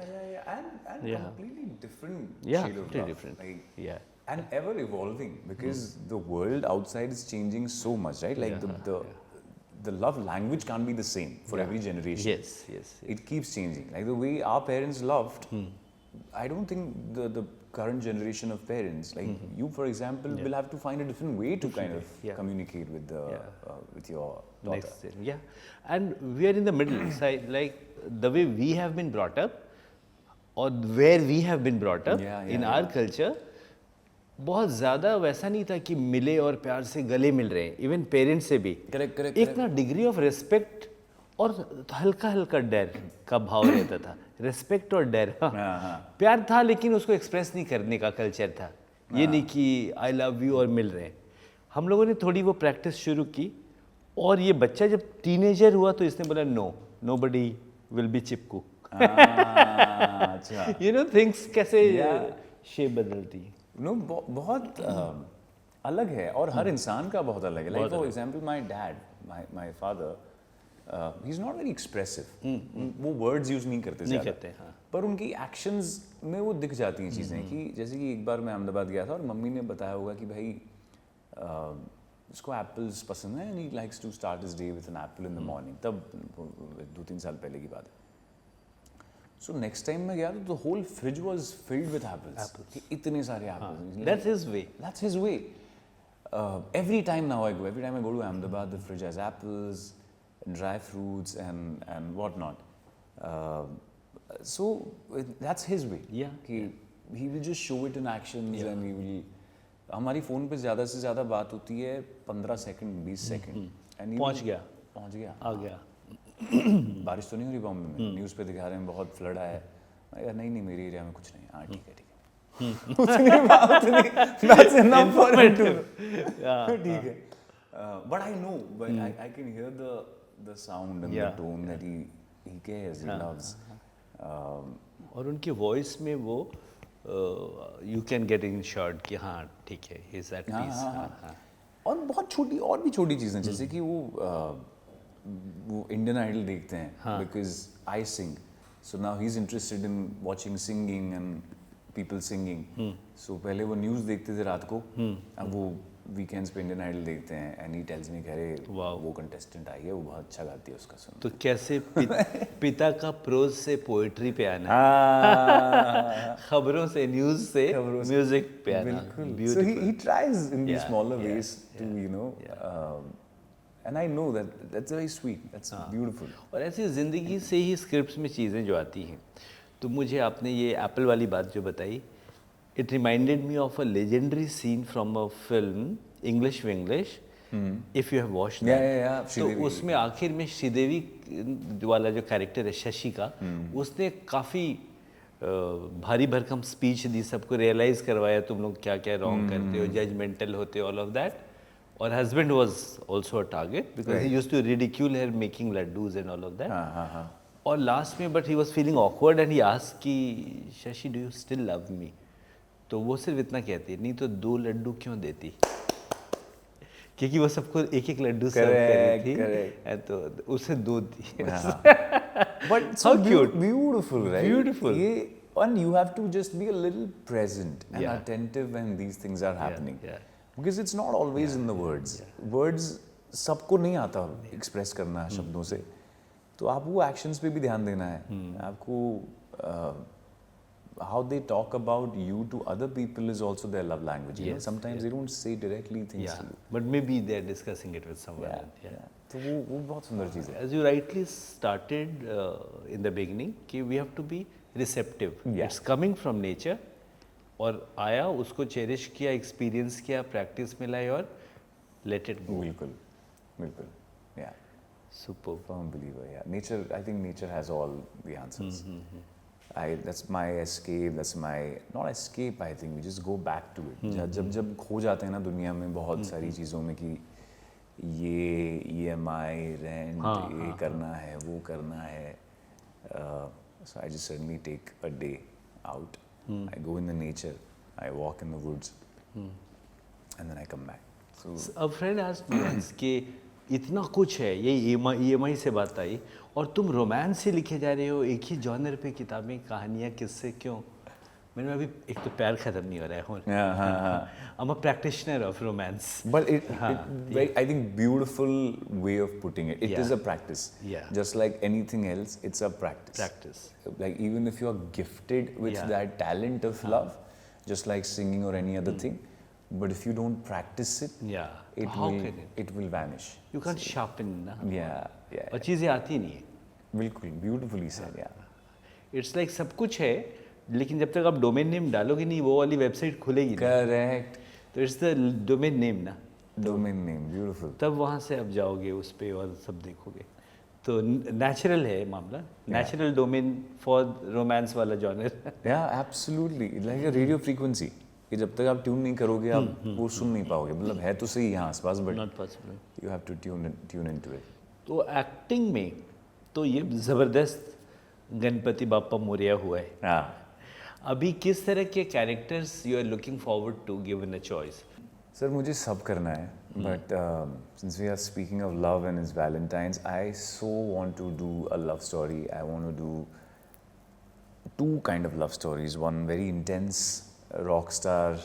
And completely different Yeah, shade of completely love. different. Like, and ever evolving, because the world outside is changing so much, right? Like the love language can't be the same for every generation. Yes. It keeps changing. Like the way our parents loved, I don't think the current generation of parents, like you for example, will have to find a different way to kind of communicate with the with your daughter. Next thing, and we are in the middle side, like the way we have been brought up or where we have been brought up in our culture, बहुत ज़्यादा वैसा नहीं था कि मिले और प्यार से गले मिल रहे हैं, इवन पेरेंट्स से भी. Correct. एक ना डिग्री ऑफ रिस्पेक्ट और हल्का डर का भाव रहता था. रिस्पेक्ट और डर, प्यार था लेकिन उसको एक्सप्रेस नहीं करने का कल्चर था. ये नहीं कि आई लव यू और मिल रहे हैं. हम लोगों ने थोड़ी वो प्रैक्टिस शुरू की, और ये बच्चा जब टीनेजर हुआ तो इसने बोला नोबडी विल बी चिपकू. यू नो थिंग्स कैसे शेप बदलती है. नो, बहुत अलग है, और हर इंसान का बहुत अलग है. Like for example my dad, my father, he is not very expressive. वो वर्ड्स यूज नहीं करते, पर उनकी एक्शंस में वो दिख जाती हैं चीज़ें. कि जैसे कि एक बार मैं अहमदाबाद गया था और मम्मी ने बताया होगा कि भाई उसको एप्पल्स पसंद है, and he likes to start his day with an apple in the morning. तब 2-3 साल पहले की बात है. So next time मैं गया तो the whole fridge was filled with apples. इतने सारे apples. That's his way. That's his way. Every time I go to Ahmedabad, the fridge has apples, dry fruits, and whatnot. So that's his way. Yeah. He will just show it in actions, and he will हमारी फ़ोन पे ज़्यादा से ज़्यादा बात होती है 15 सेकंड 20 सेकंड एंड पहुंच गया, आ गया। बारिश तो नहीं हो रही बॉम्बे में, न्यूज़ पे दिखा रहे हैं बहुत फ्लड आया है। मैं कहा, नहीं नहीं मेरी एरिया में कुछ नहीं। हाँ ठीक है that's enough for him to ठीक है but I know but I can hear the sound and the tone that he cares, he loves और उनकी वॉइस में वो you can get in short कि हाँ ठीक है, ही इज एट पीस। और बहुत छोटी और भी छोटी चीज़ें जैसे कि वो इंडियन आइडल देखते हैं because I sing, so now he is interested in watching singing and people singing. So पहले वो न्यूज़ देखते थे रात को, अब वो वीकेंड्स पे इंडियन आइडल देखते हैं एंड ही टेल्स मी, कह रहे वो कंटेस्टेंट आई है वो बहुत अच्छा गाती है, उसका सुनो। तो कैसे पिता का प्रोज से पोएट्री पे आना, खबरों से न्यूज़ से म्यूजिक पे आना। So he tries in these smaller ways to and I know that's very sweet, that's beautiful. और ऐसी ज़िंदगी से ही स्क्रिप्ट्स में चीज़ें जो आती हैं, तो मुझे आपने ये एप्पल वाली बात जो बताई, it reminded me of a legendary scene from a film English Vinglish, if you have watched that. तो उसमें आखिर में श्रीदेवी वाला जो कैरेक्टर है शशि का, उसने काफ़ी भारी भरकम स्पीच दी, सबको रियलाइज़ करवाया तुम लोग क्या क्या रॉन्ग करते हो, जजमेंटल होते हो, ऑल ऑफ दैट। और husband was also a target because he used to ridicule her making laddoos and all of that. और लास्ट में but he was feeling awkward and he asked कि Shashi do you still love me? तो वो सिर्फ इतना कहती है, नहीं तो 2 लड्डू क्यों देती, क्योंकि वो सबको एक एक लड्डू सर्व कर रही थी, तो उसे 2 दी। But so beautiful, right? Beautiful. And you have to just be a little present and attentive when these things are happening. Because it's not always in the words. Words सबको नहीं आता express करना शब्दों से, तो आप वो actions पे भी ध्यान देना है। आपको how they talk about you to other people is also their love language. You know, sometimes they don't say directly things to you. But maybe they're discussing it with someone else. तो वो बहुत सुंदर चीज़ है। As you rightly started in the beginning, कि we have to be receptive. It's coming from nature. और आया, उसको चेरिश किया, एक्सपीरियंस किया, प्रैक्टिस में लाए और let it go. बिल्कुल, बिल्कुल, yeah. Super. Firm believer, yeah. Nature, I think nature has all the answers. That's my escape. That's my not escape. I think we just go back to it. जब खो जाते हैं ना दुनिया में बहुत सारी चीज़ों में कि ये EMI, rent, ये करना है, वो करना है. So I just suddenly take a day out. I go in the nature. I walk in the woods, and then I come back. So a friend asked me once कि इतना कुछ है, ये EMI से बात आई और तुम रोमांस से लिखे जा रहे हो, एक ही जॉनर पे किताबें, कहानियाँ, किससे, क्यों? मैंने अभी एक तो प्यार खत्म नहीं हो रहा है। I'm a practitioner of romance. But very, I think beautiful way of putting it. It is a practice. Just like anything else, it's a practice. Like even if you are gifted with that talent of love, just like singing or any other thing, but if you don't practice it, it will vanish. You can't sharpen, na? Yeah. और चीज़ें आती नहीं है। बिल्कुल, beautifully said, yeah. It's like सब कुछ है, लेकिन जब तक आप डोमेन नेम डालोगे नहीं, वो वाली वेबसाइट खुलेगी नहीं। Correct. तो इट्स द डोमेन नेम ना। Domain name, beautiful. तब वहाँ से आप जाओगे उस पे और सब देखोगे। तो नेचुरल है मामला, नेचुरल डोमेन फॉर रोमांस वाला जॉनर। या absolutely, like a radio frequency कि जब तक आप ट्यून नहीं करोगे आप वो सुन नहीं पाओगे। मतलब है तो सही यहाँ आसपास, but not possible, you have to tune into it. तो एक्टिंग में तो ये ज़बरदस्त गणपति बाप्पा मोरिया हुआ है। हाँ, अभी किस तरह के characters you are looking forward to given a choice? Sir मुझे सब करना है, but since we are speaking of love and it's Valentine's, I so want to do a love story. I want to do two kind of love stories. One very intense rock star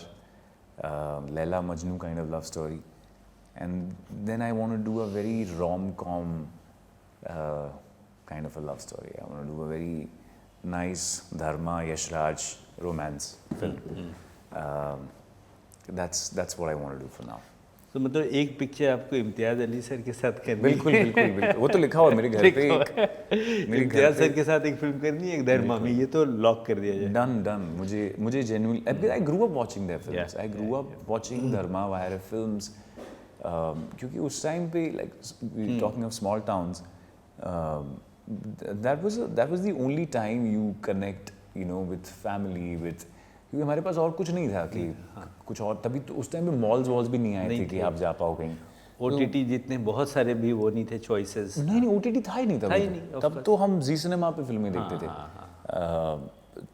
Laila Majnu kind of love story, and then I want to do a very rom-com kind of a love story. I want to do a very nice Dharma Yash Raj romance film. That's what I want to do for now. तो मतलब एक पिक्चर आपको इम्तियाज अली सर के साथ करनी बिल्कुल है। बिल्कुल बिल्कुल, वो तो लिखा हुआ है मेरे घर पे लिखा हुआ है। मेरे घर इम्तियाज पे सर के साथ एक फिल्म करनी है, एक दर मामी, ये तो लॉक कर दिया जाए। Done done. मुझे genuinely, I grew up watching their films, I grew up watching Dharma virus films, क्योंकि उस टाइम पे like talking of small towns, that was the only time you connect, you know, with family, with, क्योंकि हमारे पास और कुछ नहीं था कि कुछ और, तभी तो उस टाइम पे मॉल्स भी नहीं आए थे कि आप जा पाओ कहीं। OTT जितने बहुत सारे भी वो नहीं थे चॉइसेस। नहीं OTT था ही नहीं था ही नहीं, तब तो हम जी सिनेमा पे फिल्में देखते थे।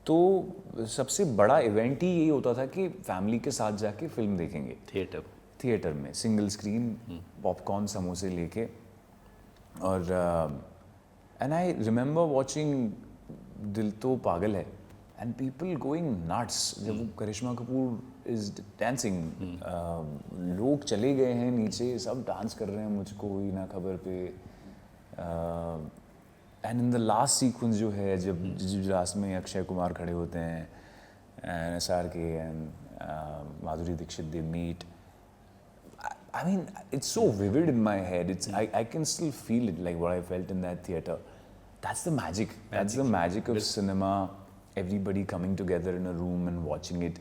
तो सबसे बड़ा इवेंट ही यही होता था कि फैमिली के साथ जाके फिल्म देखेंगे थिएटर में, सिंगल स्क्रीन, पॉपकॉर्न समोसे लेके। और एंड आई रिमेंबर वॉचिंग दिल तो पागल है, एंड पीपल गोइंग नट्स जब वो करिश्मा कपूर इज डांसिंग, लोग चले गए हैं नीचे, सब डांस कर रहे हैं, मुझको हुई ना खबर पे। And in the last sequence जो है, जब लास्ट में अक्षय कुमार खड़े होते हैं and SRK and Madhuri Dixit, they meet, I mean, it's so vivid in my head. I can still feel it, like what I felt in that theater. That's the magic. That's the magic of cinema. Everybody coming together in a room and watching it,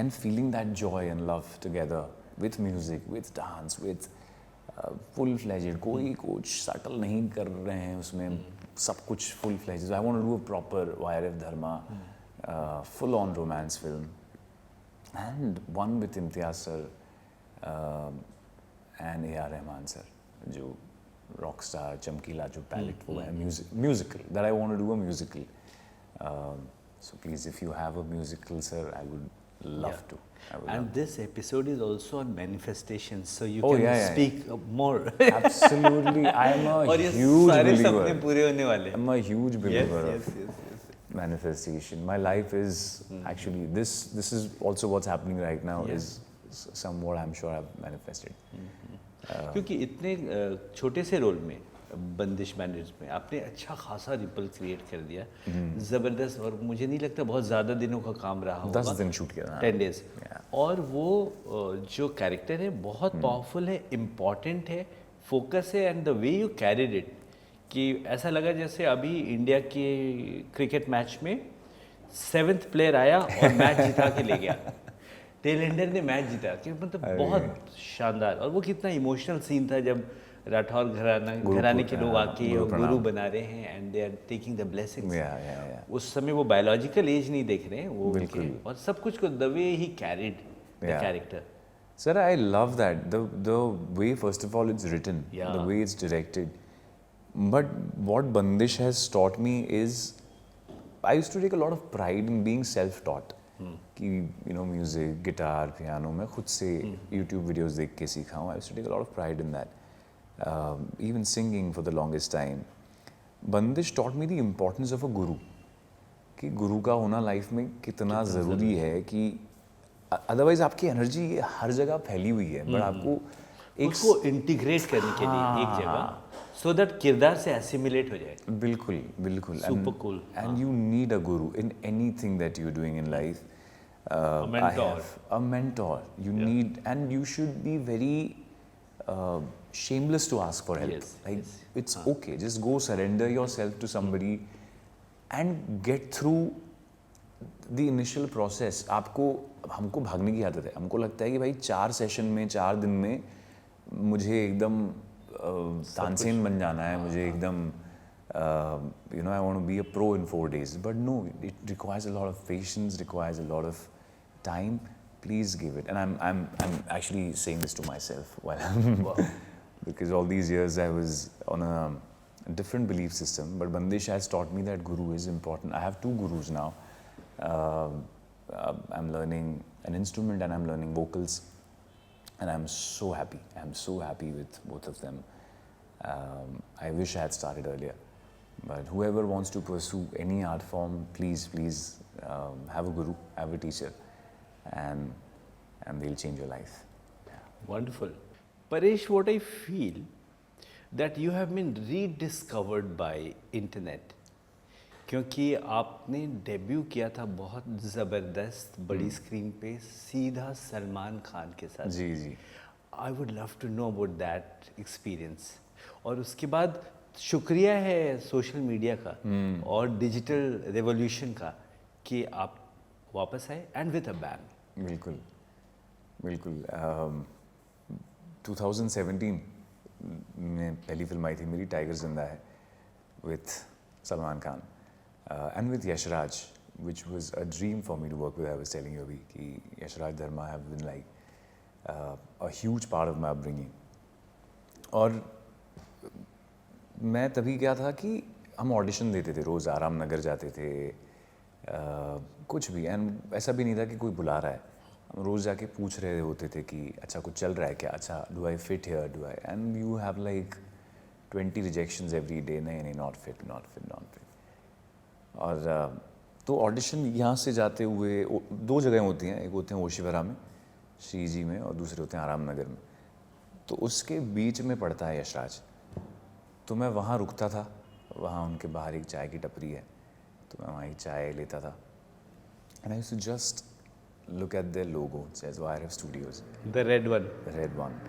and feeling that joy and love together with music, with dance, with full-fledged. कोई कुछ subtle नहीं कर रहे हैं उसमें, सब कुछ full-fledged. I want to do a proper YRF Dharma, full-on romance film, and one with Imtiaz sir. And A.R. Rahman sir, जो रॉक स्टार चमकीला जो पैलेट वो है, musical, that I want to do a musical. So please if you have a musical sir, I would love to. And this episode is also on manifestation, so you Oh, can yeah. speak more. Absolutely, I am a और ये huge सारे believer. सपने पूरे होने वाले हैं। I'm a huge believer yes, of yes, yes, yes. manifestation. My life is actually this is also what's happening right now, is somewhat I'm sure I've manifested. क्योंकि इतने छोटे से रोल में, बंदिश बैनर्स में आपने अच्छा खासा रिपल क्रिएट कर दिया, ज़बरदस्त। और मुझे नहीं लगता बहुत ज़्यादा दिनों का काम रहा होगा। 10 दिन शूट किया था। 10 days। और वो जो कैरेक्टर है बहुत पावरफुल है, इम्पॉर्टेंट है, फोकस है, and the way you carried it, कि ऐसा लगा जैसे अभी इंडिया के क्रिकेट मैच में 7th प्लेयर आया और मैच जिता के ले गया। टेलेंडर ने मैच जीता, कि मतलब बहुत शानदार। और वो कितना इमोशनल सीन था जब राठौर घराने के लोग आके गुरु बना रहे हैं, and they are taking the blessings. उस समय वो बायोलॉजिकल एज नहीं देख रहे हैं वो, और सब कुछ को the way he carried the character. Sir, I love that. The way, first of all, it's written, the way it's directed. But what Bandish has taught me is, I used to take a lot of pride in being self-taught. कि you know, music, guitar, piano मैं खुद से यूट्यूब वीडियोस देख के सीखा हूँ। I used to take a lot of pride in that, even singing for the longest time. Bandish taught me the importance of a guru, कि गुरु का होना लाइफ में कितना ज़रूरी है, कि अदरवाइज आपकी एनर्जी हर जगह फैली हुई है, बट आपको उसको इंटीग्रेट करने के लिए एक जगह, so that किरदार से एसिमिलेट हो जाए। बिल्कुल बिल्कुल, super cool. And you need a guru in anything that you are doing in life. A mentor. A mentor. You need, and you should be very shameless to ask for help. Yes, it's okay. Just go surrender yourself to somebody and get through the initial process. हमको भागने की आदत है। हमको लगता है कि भाई 4 सेशन में, 4 दिन में मुझे एकदम तानसेन बन जाना है, मुझे एकदम you know, I want to be a pro in 4 days. But no, it requires a lot of patience, requires a lot of time. Please give it. And I'm actually saying this to myself while I'm because all these years I was on a different belief system. But Bandish has taught me that guru is important. I have 2 gurus now. I'm learning an instrument and I'm learning vocals, and I'm so happy. I'm so happy with both of them. I wish I had started earlier. But whoever wants to pursue any art form, please have a guru, have a teacher, and they'll change your life. Wonderful. Paresh, what I feel that you have been rediscovered by internet, क्योंकि आपने डेब्यू किया था बहुत ज़बरदस्त बड़ी स्क्रीन पे, सीधा सलमान खान के साथ। जी जी। I would love to know about that experience. और उसके बाद शुक्रिया है सोशल मीडिया का और डिजिटल रेवोल्यूशन का कि आप वापस आए एंड विद अ बैंग. बिल्कुल बिल्कुल. 2017 में पहली फिल्म आई थी मेरी, Tiger Zinda Hai, with Salman Khan and with Yashraj, which was a dream for me to work with. I was telling you अभी कि यशराज धर्मा have been like a huge part of my upbringing. और मैं तभी क्या था कि हम ऑडिशन देते थे, रोज़ आराम नगर जाते थे, कुछ भी, एंड ऐसा भी नहीं था कि कोई बुला रहा है, हम रोज़ जाके पूछ रहे होते थे कि अच्छा कुछ चल रहा है क्या, अच्छा do I fit here, do I, and you have like 20 rejections every day, नहीं not fit not fit not fit. और तो ऑडिशन यहाँ से जाते हुए दो जगह होती हैं, एक होते हैं ओशिवरा में, श्री जी में, और दूसरे होते हैं आराम नगर में. तो उसके बीच में पड़ता है यशराज. तो मैं वहाँ रुकता था, वहाँ उनके बाहर एक चाय की टपरी है, तो मैं वहीं चाय लेता था. And I used to just look at their logo, sage wire studios, the red one. Red one.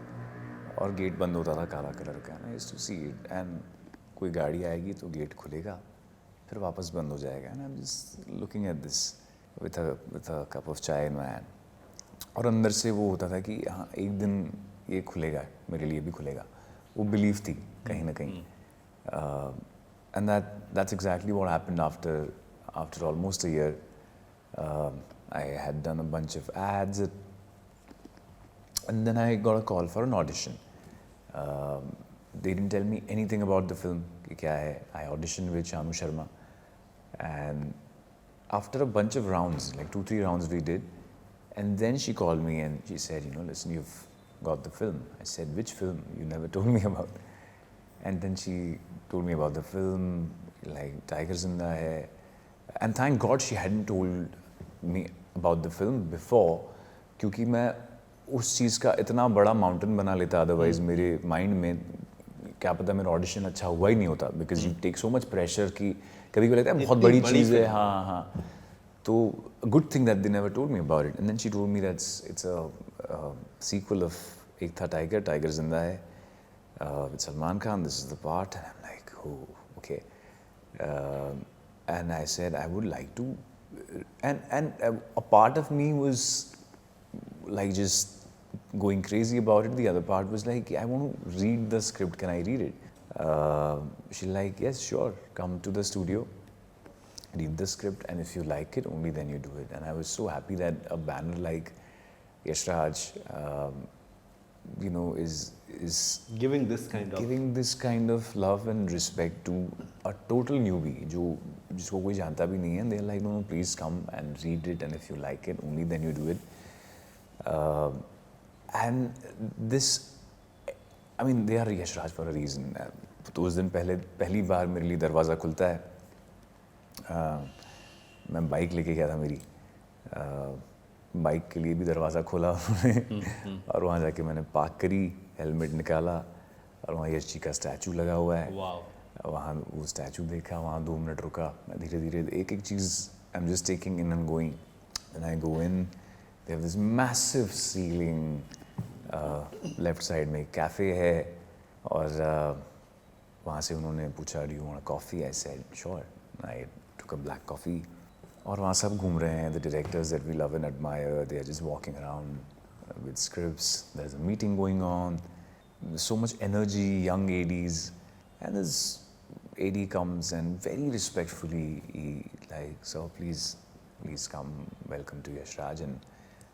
और गेट बंद होता था काला कलर का. I used to see it, and कोई गाड़ी आएगी तो गेट खुलेगा, फिर वापस बंद हो जाएगा. And I am just looking at this with a cup of चाय इन माय हैंड. और अंदर से वो होता था कि हाँ एक दिन ये खुलेगा, मेरे लिए भी खुलेगा. वो बिलीव थी कहीं ना कहीं. And that's exactly what happened after almost a year. I had done a bunch of ads and then I got a call for an audition. They didn't tell me anything about the film कि क्या है. I auditioned with Shanu Sharma, and after a bunch of rounds, like 2-3 rounds we did, and then she called me and she said, you know, listen, you've got the film. I said, which film? You never told me about. And then she told me about the film, like Tiger Zinda hai. And thank God she hadn't told me about the film before, क्योंकि मैं उस चीज़ का इतना बड़ा माउंटेन बना लेता, अदरवाइज मेरे माइंड में क्या पता मेरा ऑडिशन अच्छा हुआ ही नहीं होता, because you take so much pressure कि कभी कभी लगता है बहुत बड़ी चीज़ है. हाँ हाँ. तो good thing that they never told me about it. And then she told me that's it's a sequel of, Ek Tha Tiger Zinda Hai with Salman Khan, this is the part. And I am like oh okay. And I said I would like to, and a part of me was like just going crazy about it. The other part was like, I want to read the script, can I read it? She's like, yes, sure, come to the studio, read the script, and if you like it, only then you do it. And I was so happy that a banner like Yashraj, you know, is Giving this kind of love and respect to a total newbie जो जिसको कोई जानता भी नहीं है. They're like, no, please come and read it, and if you like it, only then you do it. And this, I mean, they are Yashraj for a reason. तो उस दिन पहली बार मेरे लिए दरवाज़ा खुलता है. मैं बाइक लेके गया था मेरी, बाइक के लिए भी दरवाज़ा खोला उन्होंने. और वहाँ जाके मैंने पार्क करी, हेलमेट निकाला, और वहाँ यश जी का स्टैचू लगा हुआ है. वहाँ वो स्टैचू देखा, वहाँ 2 मिनट रुका. मैं धीरे धीरे एक एक चीज़ I am just taking in and going. Then I go in, they have this massive ceiling, left side में एक कैफ़े है, और वहाँ से उन्होंने पूछा, do you want coffee? I said sure. I took a black coffee. और वहाँ सब घूम रहे हैं, the directors that we love and admire, they are just walking around with scripts. There is a meeting going on, so much energy, young ADs, and this AD comes and very respectfully he like, sir, please come, welcome to Yashraj, and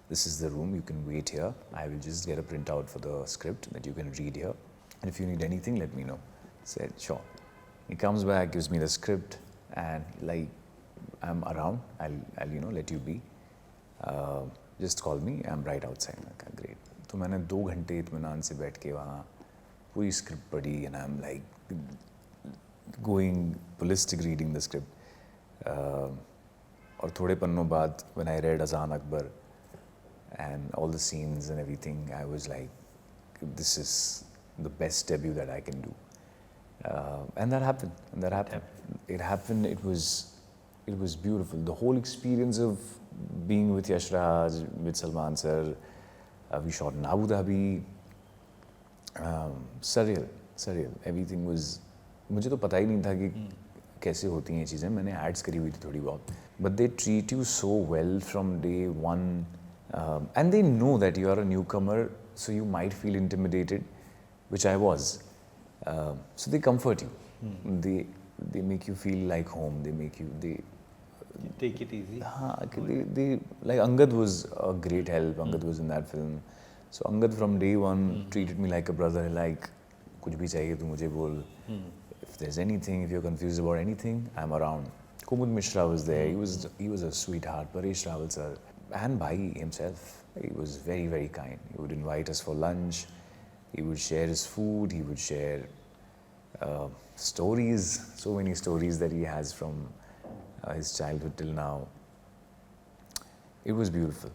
this is the room, you can wait here, I will just get a printout for the script that you can read here, and if you need anything let me know. Said sure. He comes back, gives me the script, and like, I'm around, I'll you know let you be, just call me, I'm right outside. Okay, great. तो मैंने 2 घंटे इत्मीनान से बैठ के वहाँ पूरी स्क्रिप्ट पढ़ी, and I am like going ballistic reading the script. और थोड़े पन्नों बाद when I read Azan Akbar and all the scenes and everything, I was like, this is the best debut that I can do. And that happened. It happened. It was beautiful. The whole experience of being with Yashraj, with Salman sir. We shot in Abu Dhabi. surreal. Everything was, मुझे तो पता ही नहीं था कि कैसे होती हैं ये चीज़ें. मैंने एड्स करी हुई थी थोड़ी बहुत. But they treat you so well from day one, and they know that you are a newcomer, so you might feel intimidated, which I was. So they comfort you. They make you feel like home. They Take it easy. हाँ, they like Angad was a great help. Angad was in that film. So Angad from day one treated me like a brother. Like, कुछ भी चाहिए तो मुझे बोल. If there's anything, if you're confused about anything, I'm around. Kumud Mishra was there. He was a sweetheart. Paresh Rawal sir and Bhai himself. He was very, very kind. He would invite us for lunch. He would share his food. He would share stories. So many stories that he has from his childhood till now. It was beautiful.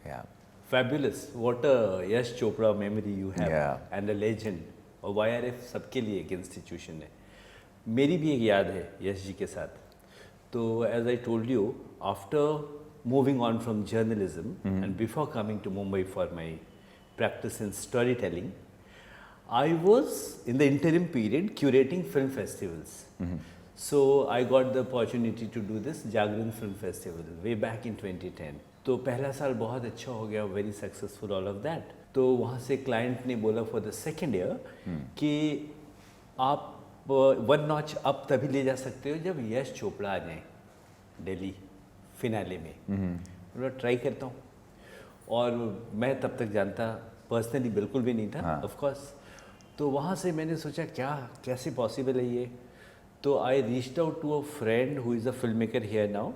Yeah. Fabulous. What a Yash Chopra memory you have. Yeah. And a legend. और YRF सबके लिए एक इंस्टीट्यूशन है. मेरी भी एक याद है यश जी के साथ. तो as I told you, after moving on from journalism and before coming to Mumbai for my practice in storytelling, I was in the interim period curating film festivals. So I got the opportunity to do this Jagran Film Festival way back in 2010. तो पहला साल बहुत अच्छा हो गया, very successful all of that. तो वहाँ से क्लाइंट ने बोला फॉर द सेकेंड ईयर कि आप वन नॉच अप तभी ले जा सकते हो जब यश चोपड़ा आ जाए दिल्ली फिनाले में. बोला ट्राई करता हूँ. और मैं तब तक जानता पर्सनली बिल्कुल भी नहीं था, ऑफ कोर्स. तो वहाँ से मैंने सोचा कैसे पॉसिबल है ये. तो I reached out to a friend who is a filmmaker here now.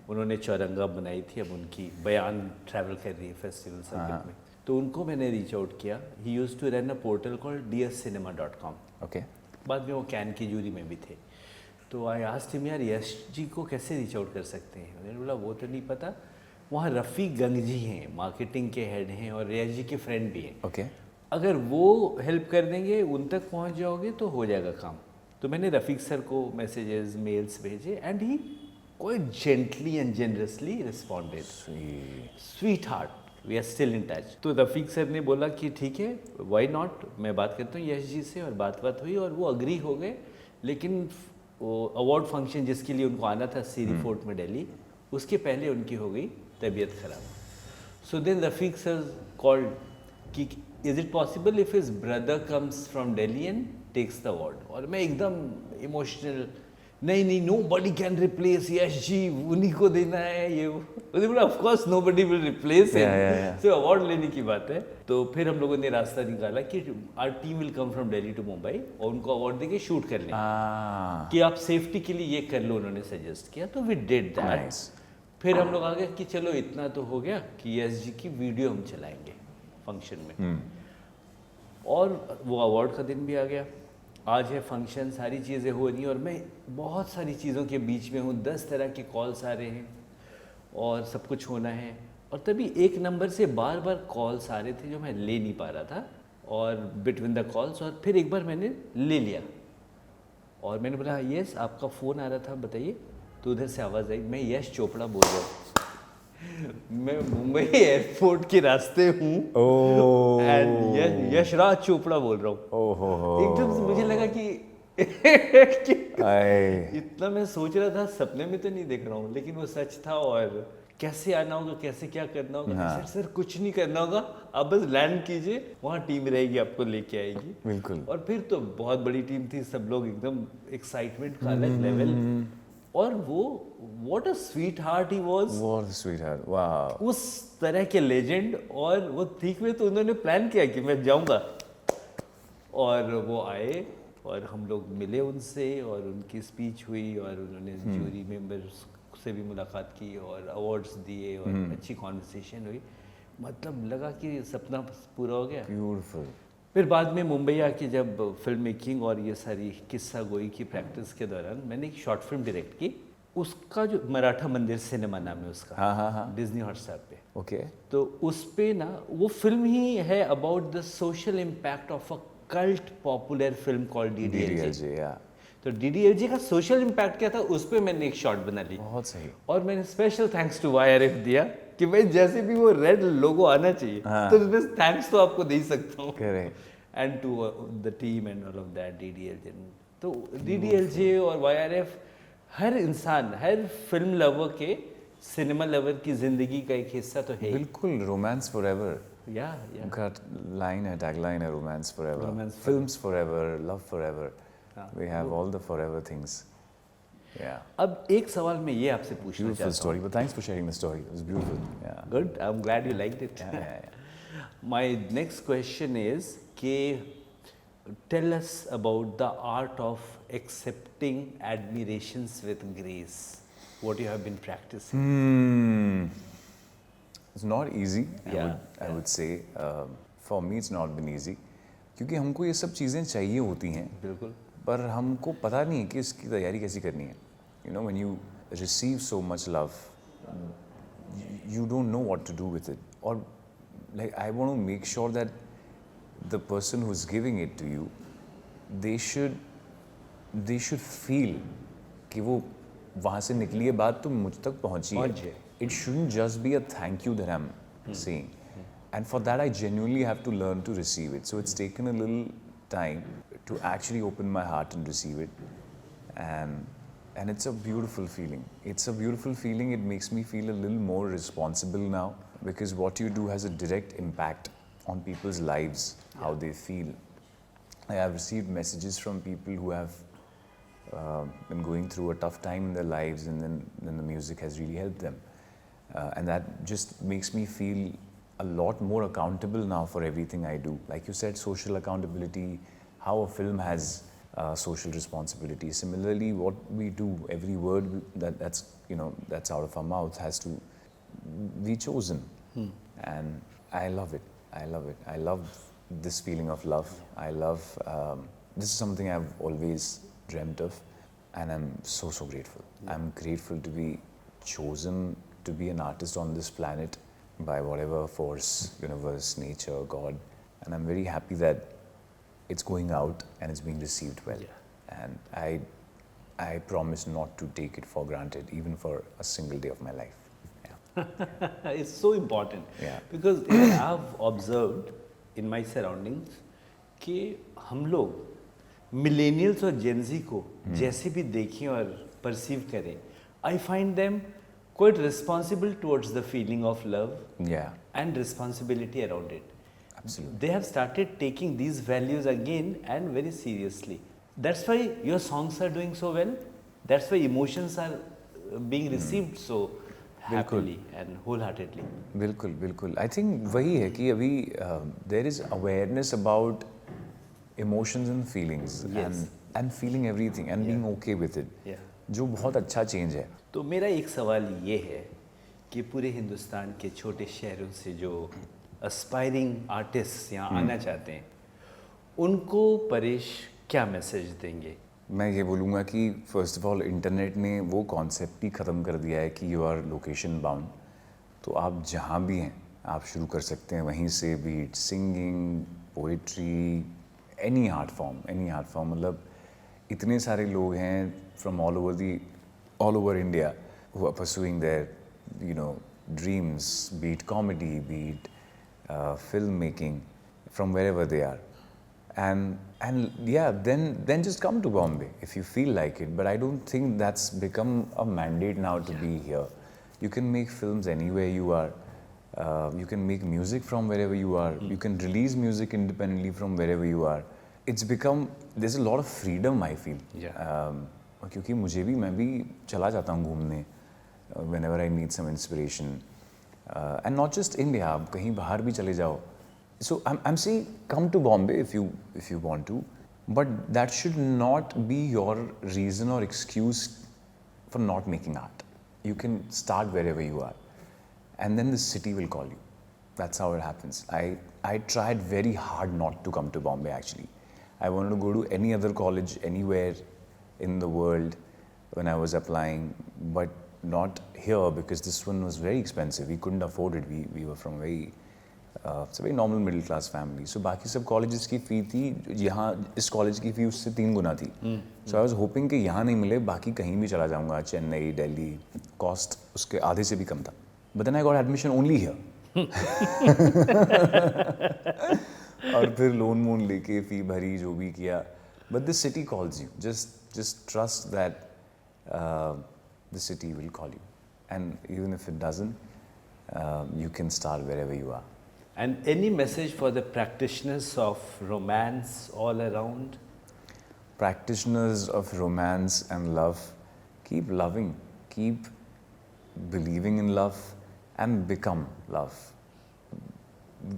उन्होंने चौरंगा बनाई थी, अब उनकी बयान ट्रैवल कर रही है फेस्टिवल सर्किट में. तो उनको मैंने रीच आउट किया. He used to run a portal called dscinema.com. Okay. बाद में वो कैन की जूरी में भी थे. तो आई आस्क्ड हिम, यार यश जी को कैसे रीच आउट कर सकते हैं. मैंने बोला वो तो नहीं पता. वहाँ रफ़ी गंग जी हैं, मार्केटिंग के हेड हैं और यश जी के फ्रेंड भी हैं. Okay. अगर वो हेल्प कर देंगे, उन तक पहुँच जाओगे तो हो जाएगा काम. तो मैंने रफ़ीक सर को मैसेजेस मेल्स भेजे and he quite gently and generously responded. Sweetheart. We are still in touch. तो रफ़ीक सर ने बोला कि ठीक है, वाई नॉट, मैं बात करता हूँ यश जी से. और बात हुई और वो अग्री हो गए. लेकिन वो अवार्ड फंक्शन जिसके लिए उनको आना था सीरी फोर्ट में दिल्ली, उसके पहले उनकी हो गई तबीयत खराब. So then Rafiq sir called कि is it possible if his brother comes from Delhi and takes the award. और मैं एकदम इमोशनल, नहीं nobody can replace Yash ji, उन्हीं को देना है ये वो. बोला of course nobody will replace him, so award लेने की बात है. तो फिर हम लोगों ने रास्ता निकाला कि our team will come from Delhi to Mumbai और उनको अवार्ड देके शूट कर लें. कि आप सेफ्टी के लिए ये कर लो, उन्होंने सजेस्ट किया. तो वी डिड दैट. फिर हम लोग आ गए कि चलो इतना तो हो गया कि यश जी की वीडियो हम चलाएंगे फंक्शन में. और वो अवार्ड का दिन भी आ गया. आज है फंक्शन, सारी चीज़ें हो रही हैं और मैं बहुत सारी चीज़ों के बीच में हूँ. 10 तरह के कॉल्स आ रहे हैं और सब कुछ होना है. और तभी एक नंबर से बार बार कॉल्स आ रहे थे जो मैं ले नहीं पा रहा था. और बिटवीन द कॉल्स, और फिर एक बार मैंने ले लिया और मैंने बोला यस आपका फ़ोन आ रहा था, बताइए. तो उधर से आवाज़ आई, मैं यश चोपड़ा बोल रहा हूँ. मैं मुंबई एयरपोर्ट के रास्ते हूँ एंड यशराज चोपड़ा बोल रहा हूँ. एकदम से मुझे लगा कि इतना मैं सोच रहा था, सपने में तो नहीं देख रहा हूँ, लेकिन वो सच था. और कैसे आना होगा, कैसे क्या करना होगा. सर कुछ नहीं करना होगा, आप बस लैंड कीजिए, वहाँ टीम रहेगी आपको लेके आएगी. बिल्कुल. और फिर तो बहुत बड़ी टीम थी, सब लोग एकदम एक्साइटमेंट का अलग लेवल. और वो what a sweet heart he was. What a sweet heart. Wow. उस तरह के लेजेंड. और वो ठीक में तो उन्होंने प्लान किया कि मैं जाऊंगा. और वो आए और हम लोग मिले उनसे और उनकी स्पीच हुई और उन्होंने जूरी मेंबर्स से भी मुलाकात की और अवार्ड्स दिए और अच्छी कॉन्वर्सेशन हुई. मतलब लगा कि सपना पूरा हो गया. ब्यूटीफुल. फिर बाद में मुंबई आके जब फिल्म मेकिंग और ये सारी किस्सा गोई की प्रैक्टिस के दौरान मैंने एक शॉर्ट फिल्म डायरेक्ट की. उसका जो मराठा मंदिर सिनेमा नाम है उसका. हाँ. डिज्नी हॉटस्टार पे. ओके. तो उस पे ना वो फिल्म ही है about the social impact of a cult popular film called DDLJ. तो DDLJ का सोशल इम्पैक्ट क्या था, उस पर मैंने एक शॉट बना ली. बहुत सही. और मैंने स्पेशल थैंक्स टू YRF दिया कि भाई जैसे भी वो रेड लोगो आना चाहिए तो उसमें थैंक्स तो आपको दे ही सकता हूँ. Correct. and to the team and all of that, DDLJ. तो DDLJ और YRF हर इंसान, हर फिल्म लवर के, सिनेमा लवर की जिंदगी का एक हिस्सा तो है. बिल्कुल, रोमांस फॉरएवर. Yeah, yeah. उनका लाइन है, टैगलाइन है, romance forever, Romance films forever, love forever. We have all the forever things. Yeah. अब एक सवाल मैं ये आपसे पूछना Beautiful चाहता हूँ. story, but thanks for sharing the story. It was beautiful. Yeah. Good. I'm glad you liked it. Yeah, yeah. My next question is कि tell us about the art of accepting admirations with grace. What you have been practicing. It's not easy. Yeah, I would say. For me, it's not been easy. क्योंकि हमको ये सब चीज़ें चाहिए होती हैं. बिल्कुल. पर हमको पता नहीं कि इसकी तैयारी कैसी करनी है. You know, when you receive so much love, you don't know what to do with it. Or like I want to make sure that the person who's giving it to you, they should feel कि वो वहाँ से निकली है बात तो मुझ तक पहुँची है. It shouldn't just be a thank you that I'm saying. And for that, I genuinely have to learn to receive it. So it's taken a little time to actually open my heart and receive it. And it's a beautiful feeling. It's a beautiful feeling. It makes me feel a little more responsible now because what you do has a direct impact on people's lives, how they feel. I have received messages from people who have been going through a tough time in their lives, and then the music has really helped them. And that just makes me feel a lot more accountable now for everything I do. Like you said, social accountability, how a film has social responsibility. Similarly, what we do, every word that's out of our mouth has to be chosen. And I love it. I love it. I love this feeling of love. I love, this is something I've always dreamt of, and I'm so grateful. I'm grateful to be chosen to be an artist on this planet by whatever force, universe, nature, God. And I'm very happy that it's going out and it's being received well. Yeah. And I promise not to take it for granted, even for a single day of my life. Yeah. It's so important. Yeah. Because I've observed in my surroundings कि हम लोग मिलेनियल्स और जेनजी को जैसे भी देखें और परसीव करें, I find them quite responsible towards the feeling of love. Yeah. And responsibility around it. Absolutely. They have started taking these values again and very seriously. That's why your songs are doing so well. That's why emotions are being received so happily and wholeheartedly. बिल्कुल बिल्कुल. I think वही है कि अभी there is awareness about emotions and feelings. Yes. and feeling everything and being okay with it. Yeah. जो बहुत अच्छा चेंज है. तो मेरा एक सवाल ये है कि पूरे हिंदुस्तान के छोटे शहरों से जो एस्पायरिंग आर्टिस्ट यहाँ आना चाहते हैं, उनको परेश क्या मैसेज देंगे? मैं ये बोलूँगा कि फर्स्ट ऑफ ऑल इंटरनेट ने वो कॉन्सेप्ट ही ख़त्म कर दिया है कि यू आर लोकेशन बाउंड. तो आप जहाँ भी हैं आप शुरू कर सकते हैं वहीं से, beat singing, poetry, any art form. मतलब इतने सारे लोग हैं from all over India who are pursuing their, dreams, be it comedy, be it filmmaking, from wherever they are. And yeah, then just come to Bombay if you feel like it. But I don't think that's become a mandate now to be here. You can make films anywhere you are. You can make music from wherever you are. You can release music independently from wherever you are. It's become, there's a lot of freedom, I feel. Yeah. क्योंकि मैं भी चला जाता हूँ घूमने whenever I need some inspiration. And not just India, आप कहीं बाहर भी चले जाओ. So I'm saying come to Bombay if you want to, but that should not be your reason or excuse for not making art. You can start wherever you are, and then the city will call you. That's how it happens. I tried very hard not to come to Bombay actually. I wanted to go to any other college anywhere in the world when I was applying, but not here because this one was very expensive. We couldn't afford it. We were from it's a very normal middle class family. So बाकी सब colleges की fee थी, यहाँ इस college की fee उससे 3 गुना थी. So I was hoping कि यहाँ नहीं मिले, बाकी कहीं भी चला जाऊँगा, चेन्नई, दिल्ली, cost उसके आधे से भी कम था. But then I got admission only here. और फिर लोन वोन लेके फी भरी जो भी किया. But the city calls you. Just trust that the city will call you. And even if it doesn't, you can start wherever you are. And any message for the practitioners of romance all around? Practitioners of romance and love, keep loving, keep believing in love, and become love.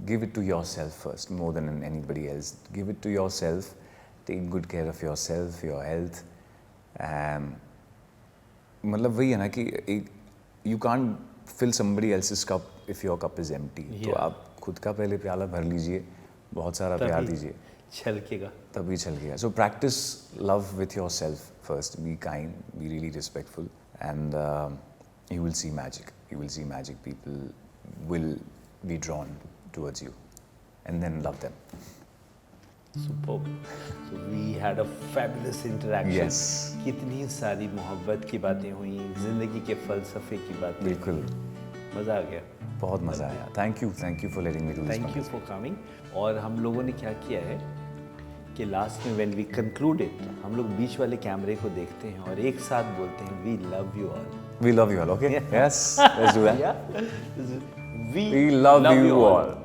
Give it to yourself first, more than in anybody else. Give it to yourself. Take good care of yourself, your health. And मतलब वही है ना कि you can't fill somebody else's cup if your cup is empty. तो आप खुद का पहले प्याला भर लीजिए, बहुत सारा प्यार दीजिए, छलकेगा. तभी छलकेगा. So practice love with yourself first. Be kind, be really respectful, and you will see magic. You will see magic. People will be drawn towards you, and then love them. Superb. So we had a fabulous interaction. Yes. कितनी सारी मोहब्बत की बातें हुई, जिंदगी के फलसफे की बातें. बिल्कुल. मज़ा आ गया. बहुत मज़ा आया. Thank you for letting me do this. Thank you for coming. और हम लोगों ने क्या किया है कि लास्ट में when we conclude it, हम लोग बीच वाले कैमरे को देखते हैं और एक साथ बोलते हैं we love you all. We love you all. Okay. Yes. Let's do that. Yeah. We love you all.